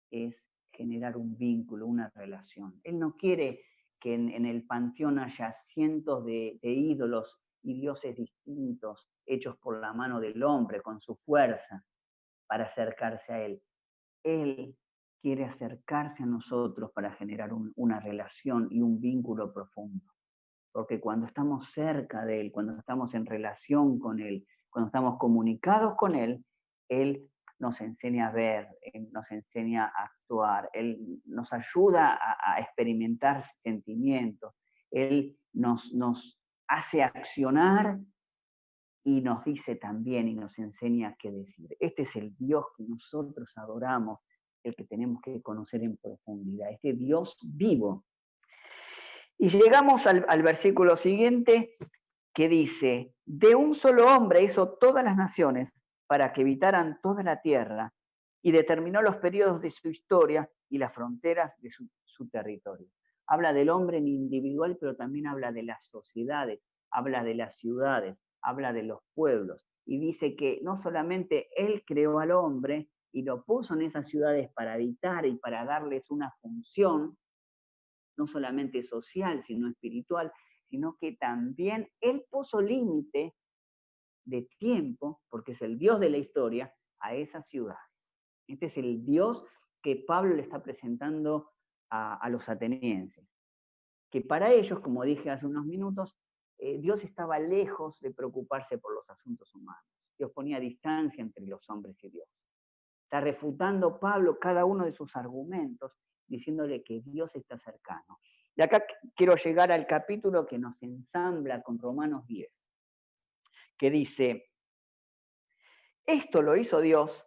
es generar un vínculo, una relación. Él no quiere que en el panteón haya cientos de ídolos y dioses distintos hechos por la mano del hombre con su fuerza para acercarse a Él. Él quiere acercarse a nosotros para generar una relación y un vínculo profundo. Porque cuando estamos cerca de Él, cuando estamos en relación con Él, cuando estamos comunicados con Él, Él nos enseña a ver, Él nos enseña a actuar, Él nos ayuda a experimentar sentimientos, Él nos hace accionar y nos dice también y nos enseña qué decir. Este es el Dios que nosotros adoramos, el que tenemos que conocer en profundidad, este Dios vivo. Y llegamos al versículo siguiente que dice, de un solo hombre hizo todas las naciones para que habitaran toda la tierra y determinó los periodos de su historia y las fronteras de su territorio. Habla del hombre en individual, pero también habla de las sociedades, habla de las ciudades, habla de los pueblos. Y dice que no solamente Él creó al hombre y lo puso en esas ciudades para habitar y para darles una función, no solamente social, sino espiritual, sino que también Él puso límite de tiempo, porque es el Dios de la historia, a esas ciudades. Este es el Dios que Pablo le está presentando a los atenienses. Que para ellos, como dije hace unos minutos, Dios estaba lejos de preocuparse por los asuntos humanos. Dios ponía distancia entre los hombres y Dios. Está refutando Pablo cada uno de sus argumentos, diciéndole que Dios está cercano. Y acá quiero llegar al capítulo que nos ensambla con Romanos 10, que dice, esto lo hizo Dios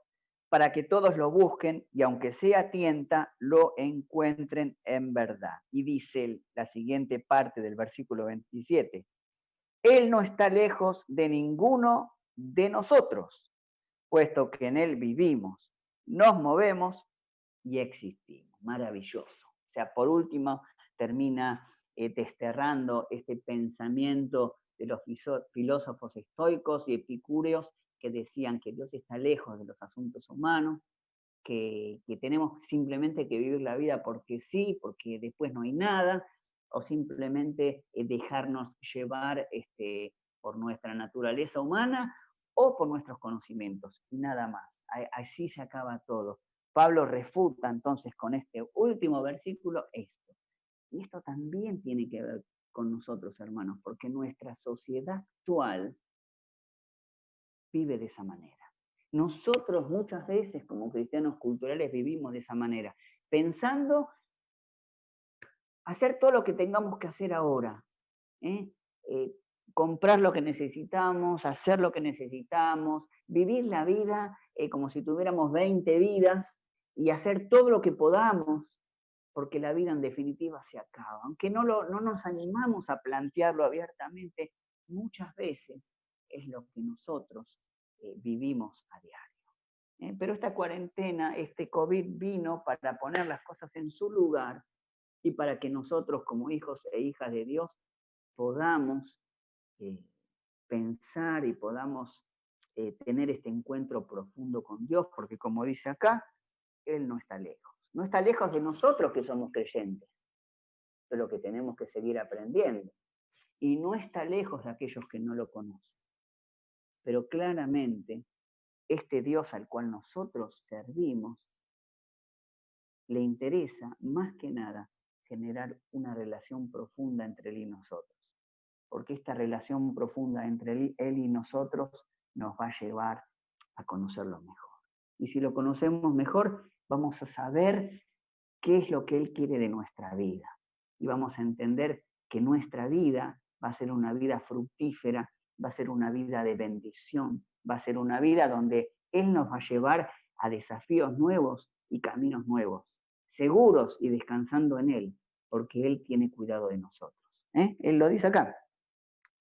para que todos lo busquen y aunque sea tienta, lo encuentren en verdad. Y dice la siguiente parte del versículo 27, Él no está lejos de ninguno de nosotros, puesto que en Él vivimos, nos movemos y existimos. Maravilloso. O sea, por último, termina desterrando este pensamiento de los filósofos estoicos y epicúreos que decían que Dios está lejos de los asuntos humanos, que tenemos simplemente que vivir la vida porque sí, porque después no hay nada, o simplemente dejarnos llevar por nuestra naturaleza humana o por nuestros conocimientos, y nada más. Así se acaba todo. Pablo refuta entonces con este último versículo esto. Y esto también tiene que ver con nosotros, hermanos, porque nuestra sociedad actual vive de esa manera. Nosotros muchas veces como cristianos culturales vivimos de esa manera, pensando hacer todo lo que tengamos que hacer ahora, comprar lo que necesitamos, hacer lo que necesitamos, vivir la vida como si tuviéramos 20 vidas y hacer todo lo que podamos, porque la vida en definitiva se acaba. Aunque no nos animamos a plantearlo abiertamente, muchas veces es lo que nosotros vivimos a diario. Pero esta cuarentena, este COVID vino para poner las cosas en su lugar y para que nosotros como hijos e hijas de Dios podamos pensar y podamos tener este encuentro profundo con Dios, porque como dice acá, Él no está lejos. No está lejos de nosotros que somos creyentes, pero que tenemos que seguir aprendiendo. Y no está lejos de aquellos que no lo conocen. Pero claramente, este Dios al cual nosotros servimos, le interesa más que nada generar una relación profunda entre Él y nosotros. Porque esta relación profunda entre Él y nosotros nos va a llevar a conocerlo mejor. Y si lo conocemos mejor, vamos a saber qué es lo que Él quiere de nuestra vida. Y vamos a entender que nuestra vida va a ser una vida fructífera, va a ser una vida de bendición, va a ser una vida donde Él nos va a llevar a desafíos nuevos y caminos nuevos, seguros y descansando en Él, porque Él tiene cuidado de nosotros. Él lo dice acá.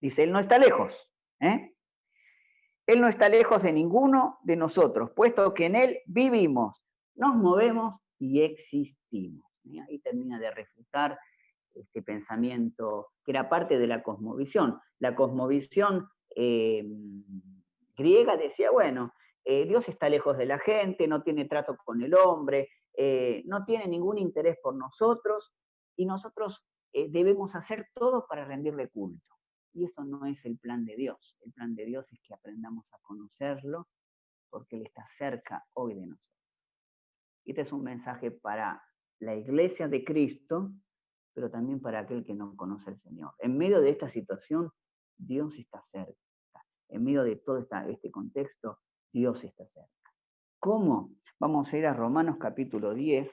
Dice, Él no está lejos. Él no está lejos de ninguno de nosotros, puesto que en Él vivimos, nos movemos y existimos. Ahí termina de refutar este pensamiento que era parte de la cosmovisión. La cosmovisión griega decía, bueno, Dios está lejos de la gente, no tiene trato con el hombre, no tiene ningún interés por nosotros, y nosotros debemos hacer todo para rendirle culto. Y eso no es el plan de Dios. El plan de Dios es que aprendamos a conocerlo, porque Él está cerca hoy de nosotros. Este es un mensaje para la iglesia de Cristo, pero también para aquel que no conoce al Señor. En medio de esta situación, Dios está cerca. En medio de todo este contexto, Dios está cerca. ¿Cómo? Vamos a ir a Romanos capítulo 10,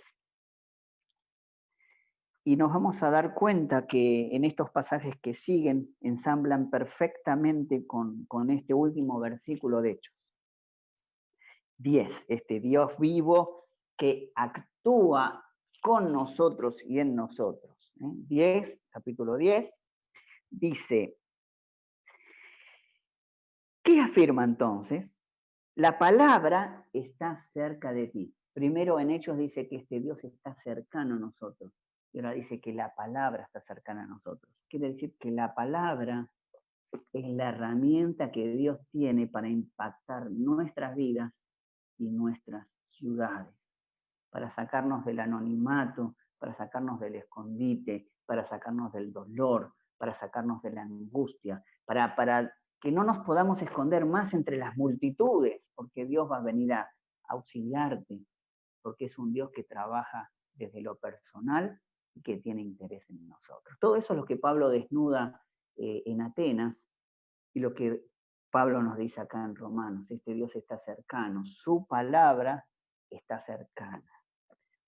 y nos vamos a dar cuenta que en estos pasajes que siguen ensamblan perfectamente con este último versículo de Hechos. 10, este Dios vivo que actúa con nosotros y en nosotros. 10, capítulo 10, dice, ¿qué afirma entonces? La palabra está cerca de ti. Primero en Hechos dice que este Dios está cercano a nosotros. Y ahora dice que la palabra está cercana a nosotros. Quiere decir que la palabra es la herramienta que Dios tiene para impactar nuestras vidas y nuestras ciudades, para sacarnos del anonimato, para sacarnos del escondite, para sacarnos del dolor, para sacarnos de la angustia, para que no nos podamos esconder más entre las multitudes, porque Dios va a venir a auxiliarte, porque es un Dios que trabaja desde lo personal y que tiene interés en nosotros. Todo eso es lo que Pablo desnuda en Atenas y lo que Pablo nos dice acá en Romanos. Este Dios está cercano, su palabra está cercana,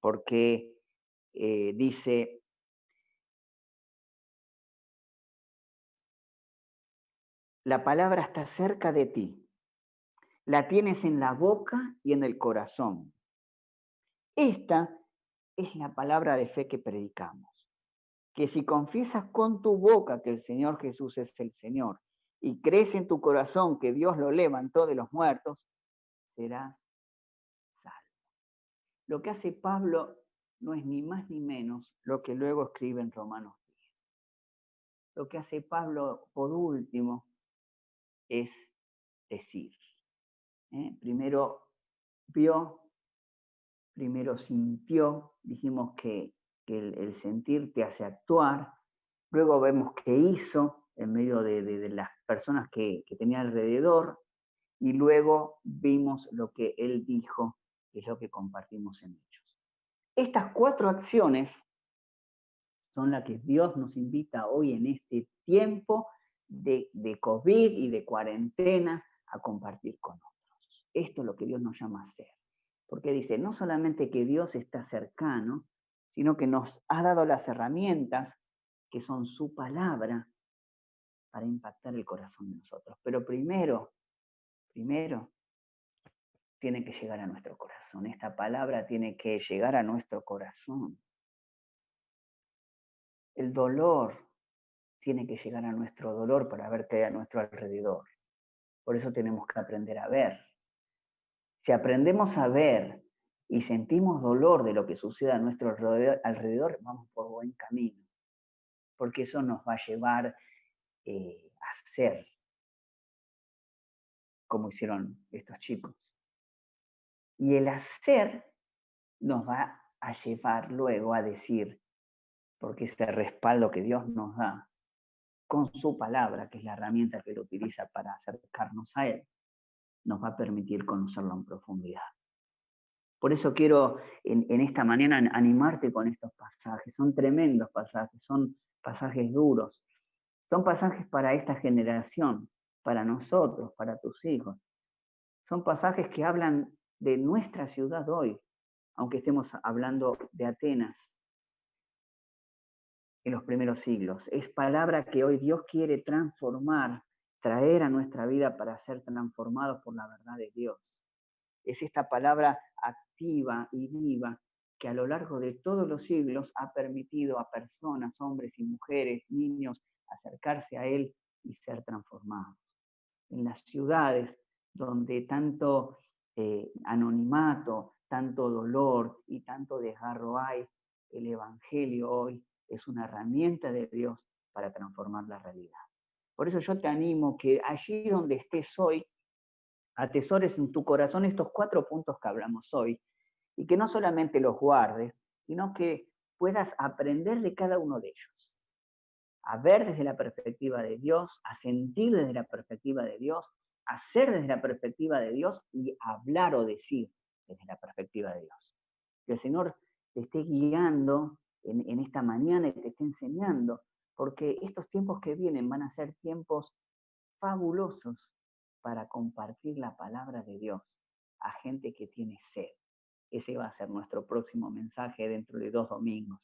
porque dice, la palabra está cerca de ti, la tienes en la boca y en el corazón. Esta es la palabra de fe que predicamos, que si confiesas con tu boca que el Señor Jesús es el Señor y crees en tu corazón que Dios lo levantó de los muertos, serás salvo. Lo que hace Pablo no es ni más ni menos lo que luego escribe en Romanos 10. Lo que hace Pablo, por último, es decir. Primero vio, primero sintió, dijimos que el sentir te hace actuar, luego vemos qué hizo en medio de las personas que tenía alrededor, y luego vimos lo que él dijo, que es lo que compartimos en Hechos. Estas 4 acciones son las que Dios nos invita hoy en este tiempo de COVID y de cuarentena a compartir con nosotros. Esto es lo que Dios nos llama a hacer. Porque dice, no solamente que Dios está cercano, sino que nos ha dado las herramientas que son su palabra para impactar el corazón de nosotros. Pero primero, tiene que llegar a nuestro corazón. Esta palabra tiene que llegar a nuestro corazón. El dolor tiene que llegar a nuestro dolor para ver qué hay a nuestro alrededor. Por eso tenemos que aprender a ver. Si aprendemos a ver y sentimos dolor de lo que sucede a nuestro alrededor, vamos por buen camino. Porque eso nos va a llevar a ser como hicieron estos chicos. Y el hacer nos va a llevar luego a decir, porque ese respaldo que Dios nos da con su palabra, que es la herramienta que Él utiliza para acercarnos a Él, nos va a permitir conocerlo en profundidad. Por eso quiero en esta mañana animarte con estos pasajes. Son tremendos pasajes, son pasajes duros. Son pasajes para esta generación, para nosotros, para tus hijos. Son pasajes que hablan de nuestra ciudad hoy, aunque estemos hablando de Atenas en los primeros siglos. Es palabra que hoy Dios quiere transformar, traer a nuestra vida para ser transformados por la verdad de Dios. Es esta palabra activa y viva que a lo largo de todos los siglos ha permitido a personas, hombres y mujeres, niños, acercarse a Él y ser transformados. En las ciudades donde tanto anonimato, tanto dolor y tanto desgarro hay, el Evangelio hoy es una herramienta de Dios para transformar la realidad. Por eso yo te animo que allí donde estés hoy, atesores en tu corazón estos 4 puntos que hablamos hoy, y que no solamente los guardes, sino que puedas aprender de cada uno de ellos. A ver desde la perspectiva de Dios, a sentir desde la perspectiva de Dios, a hacer desde la perspectiva de Dios y hablar o decir desde la perspectiva de Dios. Que el Señor te esté guiando en esta mañana y te esté enseñando, porque estos tiempos que vienen van a ser tiempos fabulosos para compartir la palabra de Dios a gente que tiene sed. Ese va a ser nuestro próximo mensaje dentro de 2 domingos.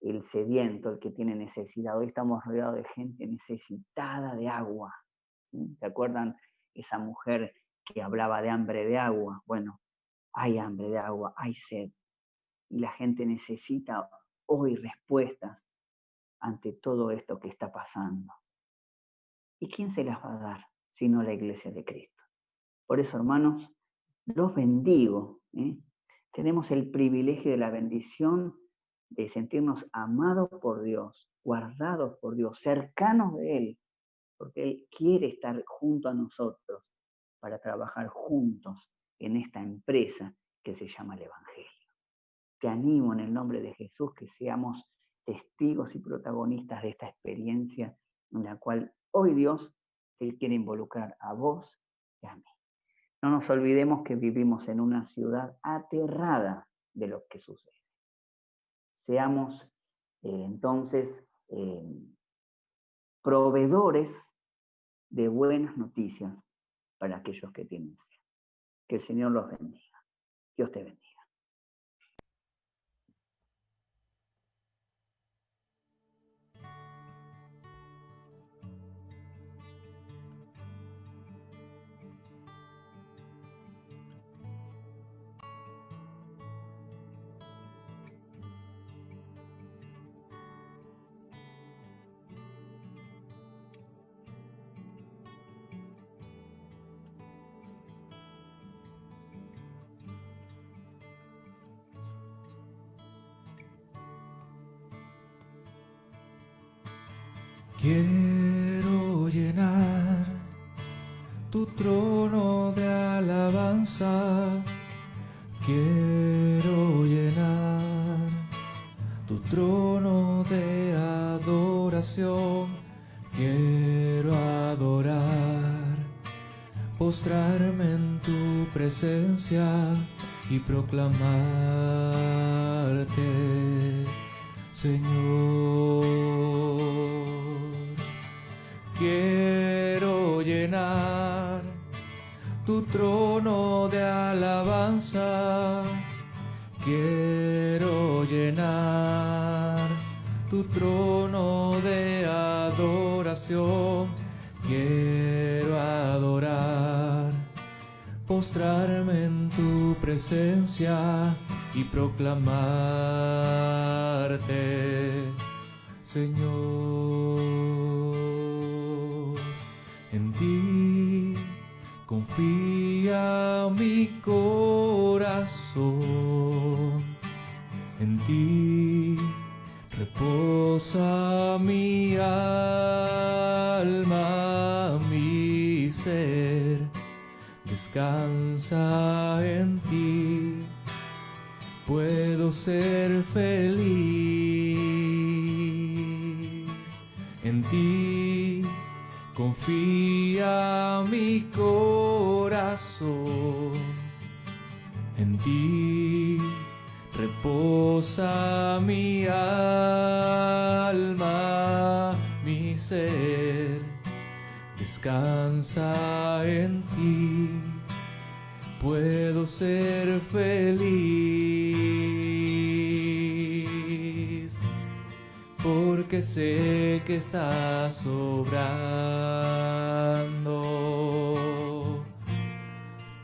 El sediento, el que tiene necesidad. Hoy estamos rodeados de gente necesitada de agua. ¿Se acuerdan esa mujer que hablaba de hambre de agua? Bueno, hay hambre de agua, hay sed. Y la gente necesita hoy respuestas ante todo esto que está pasando. ¿Y quién se las va a dar sino la Iglesia de Cristo? Por eso, hermanos, los bendigo. Tenemos el privilegio de la bendición de sentirnos amados por Dios, guardados por Dios, cercanos de Él, porque Él quiere estar junto a nosotros para trabajar juntos en esta empresa que se llama el Evangelio. Te animo en el nombre de Jesús que seamos testigos y protagonistas de esta experiencia en la cual hoy Dios Él quiere involucrar a vos y a mí. No nos olvidemos que vivimos en una ciudad aterrada de lo que sucede. Seamos entonces proveedores de buenas noticias para aquellos que tienen sed. Que el Señor los bendiga. Dios te bendiga. Quiero llenar tu trono de alabanza, quiero llenar tu trono de adoración, quiero adorar, postrarme en tu presencia y proclamarte, Señor. Quiero llenar tu trono de alabanza, quiero llenar tu trono de adoración, quiero adorar, postrarme en tu presencia y proclamarte, Señor. En ti confía mi corazón, en ti reposa mi alma, mi ser. descansa en ti, puedo ser feliz. En ti confía mi corazón, en ti reposa mi alma, mi ser descansa en ti, puedo ser feliz, porque sé que estás obrando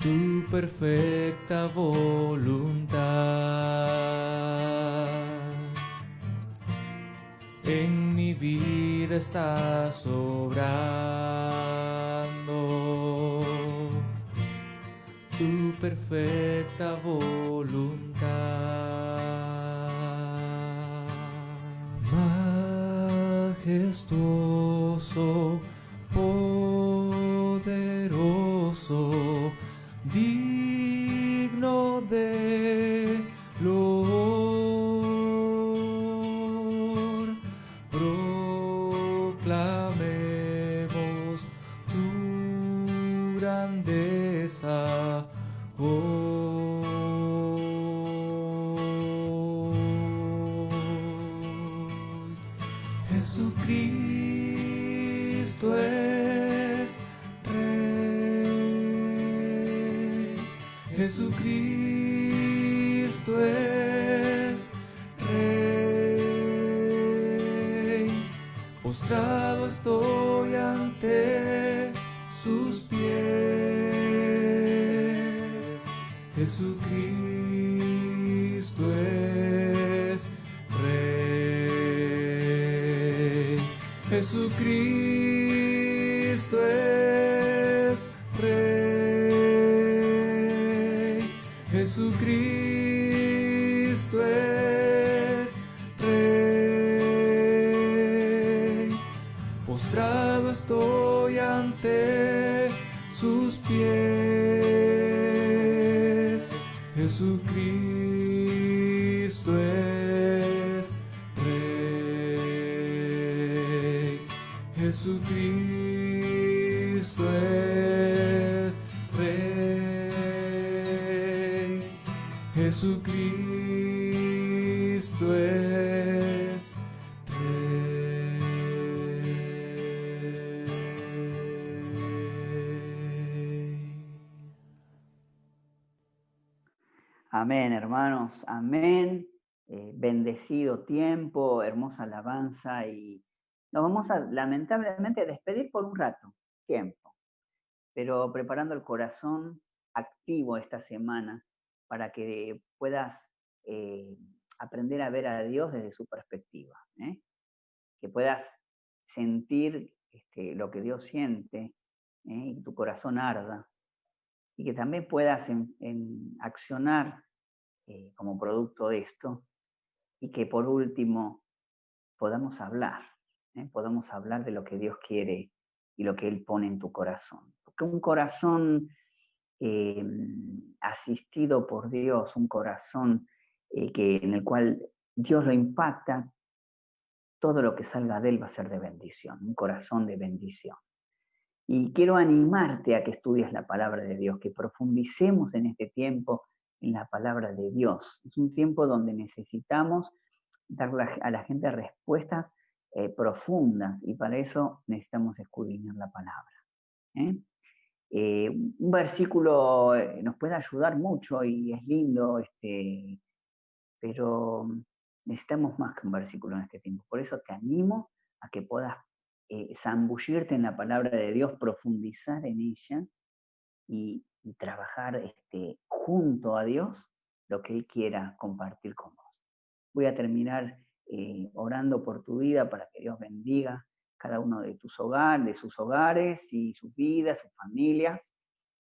tu perfecta voluntad. En mi vida estás obrando tu perfecta voluntad. Majestuoso, poderoso, digno de loor, proclamemos tu grandeza hoy. Jesucristo es Rey, Jesucristo es Rey, postrado estoy ante sus pies. Jesucristo es Rey, Jesucristo es Rey, Jesucristo es Rey, postrado estoy ante sus pies. Jesucristo es Rey, Jesucristo es Rey, Jesucristo es Rey. Amén, hermanos, amén. Bendecido tiempo, hermosa alabanza, y nos vamos a lamentablemente despedir por un rato, tiempo, pero preparando el corazón activo esta semana para que puedas aprender a ver a Dios desde su perspectiva, que puedas sentir lo que Dios siente, y tu corazón arda, y que también puedas accionar como producto de esto, y que por último podamos hablar de lo que Dios quiere y lo que Él pone en tu corazón. Porque un corazón asistido por Dios, un corazón en el cual Dios lo impacta, todo lo que salga de Él va a ser de bendición, un corazón de bendición. Y quiero animarte a que estudies la palabra de Dios, que profundicemos en este tiempo en la palabra de Dios. Es un tiempo donde necesitamos darle a la gente respuestas profundas, y para eso necesitamos escudriñar la palabra. Un versículo nos puede ayudar mucho y es lindo, pero necesitamos más que un versículo en este tiempo. Por eso te animo a que puedas zambullirte en la palabra de Dios, profundizar en ella y trabajar junto a Dios lo que Él quiera compartir con vos. Voy a terminar orando por tu vida para que Dios bendiga cada uno de tus hogares, de sus hogares y sus vidas, sus familias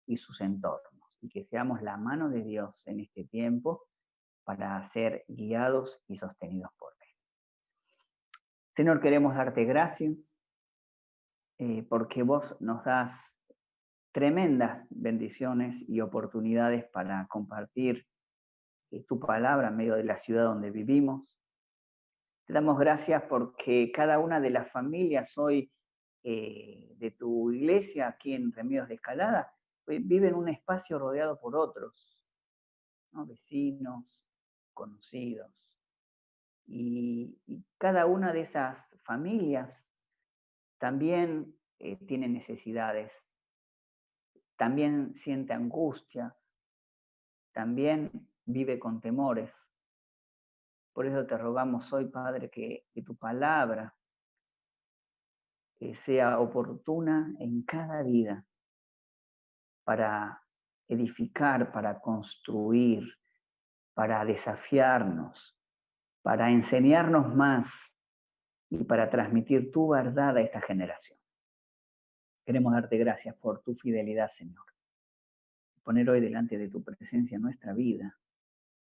y sus entornos. Y que seamos la mano de Dios en este tiempo para ser guiados y sostenidos por Él. Señor, queremos darte gracias porque vos nos das tremendas bendiciones y oportunidades para compartir tu palabra en medio de la ciudad donde vivimos. Te damos gracias porque cada una de las familias hoy de tu iglesia aquí en Remedios de Escalada vive en un espacio rodeado por otros, ¿no? Vecinos, conocidos. Y cada una de esas familias también tiene necesidades, también siente angustias, también vive con temores. Por eso te rogamos hoy, Padre, que tu palabra sea oportuna en cada vida para edificar, para construir, para desafiarnos, para enseñarnos más y para transmitir tu verdad a esta generación. Queremos darte gracias por tu fidelidad, Señor. Poner hoy delante de tu presencia nuestra vida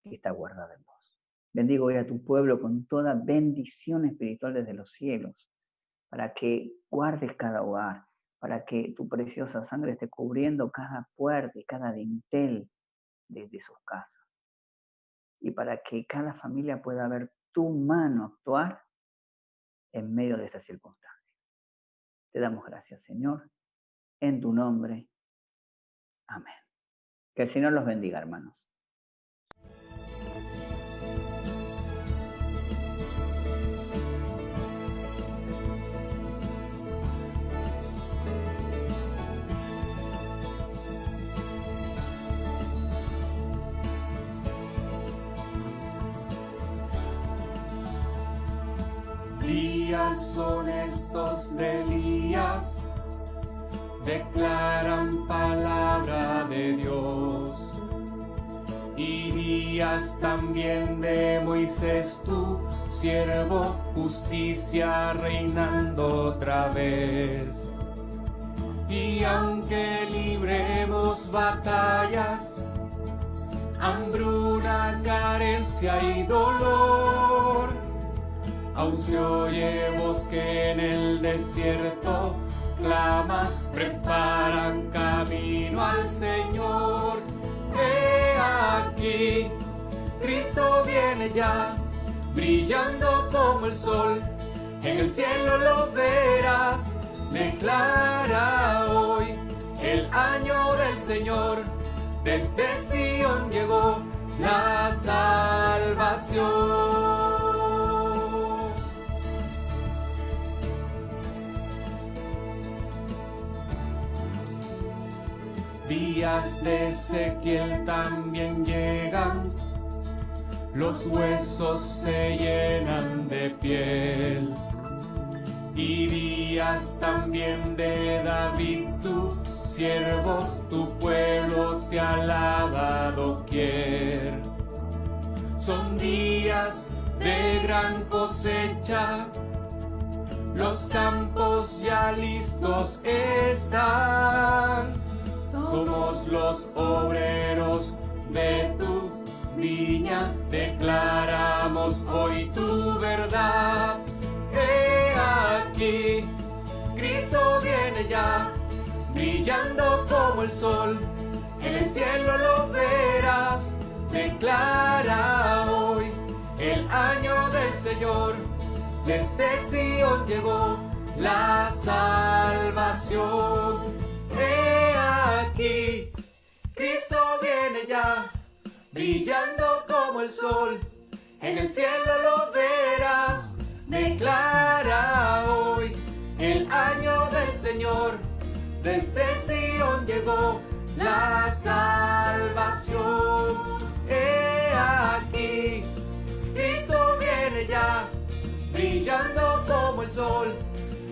que está guardada en vos. Bendigo hoy a tu pueblo con toda bendición espiritual desde los cielos, para que guardes cada hogar, para que tu preciosa sangre esté cubriendo cada puerta y cada dintel de sus casas. Y para que cada familia pueda ver tu mano actuar en medio de estas circunstancias. Te damos gracias, Señor, en tu nombre. Amén. Que el Señor los bendiga, hermanos. Días son estos de Elías, declaran palabra de Dios. Y días también de Moisés, tu siervo, justicia reinando otra vez. Y aunque libremos batallas, hambruna, carencia y dolor, aún se oye voz que en el desierto clama, preparan camino al Señor. He aquí, Cristo viene ya, brillando como el sol, en el cielo lo verás, declara hoy el año del Señor, desde Sion llegó la salvación. Días de Ezequiel también llegan, los huesos se llenan de piel. Y días también de David, tu siervo, tu pueblo te alaba doquier. Son días de gran cosecha, los campos ya listos están. Somos los obreros de tu viña, declaramos hoy tu verdad. He aquí, Cristo viene ya, brillando como el sol, en el cielo lo verás, declara hoy el año del Señor, desde Sion llegó la salvación. He aquí, Cristo viene ya, brillando como el sol, en el cielo lo verás, declara hoy el año del Señor, desde Sion llegó la salvación. He aquí, Cristo viene ya, brillando como el sol,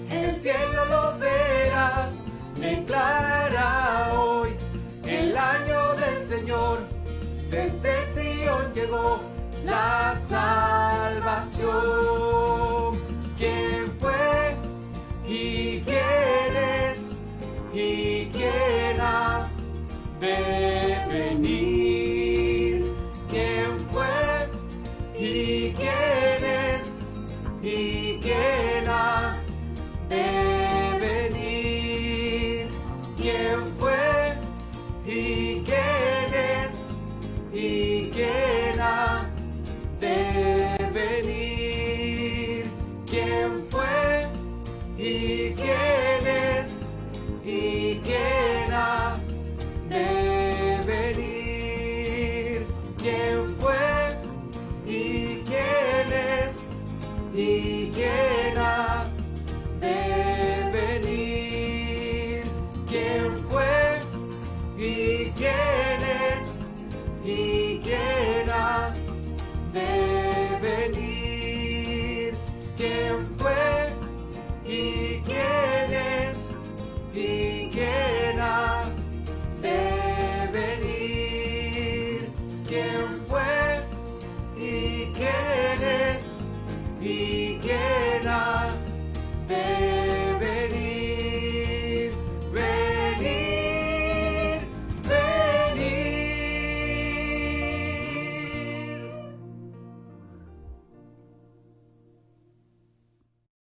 en el cielo lo verás, declara hoy el año del Señor, desde Sion llegó la salvación. ¿Quién fue y quién es y quién ha de venir? ¿Quién fue y quién es y quién ha de venir? ¿Quién fue y quién es y quién ha de venir, quién fue y quién es y quién ha de venir, quién fue y quién es y quién ha de venir, quién fue y quién es y quién ha de venir, quién fue y quién es y quién ha de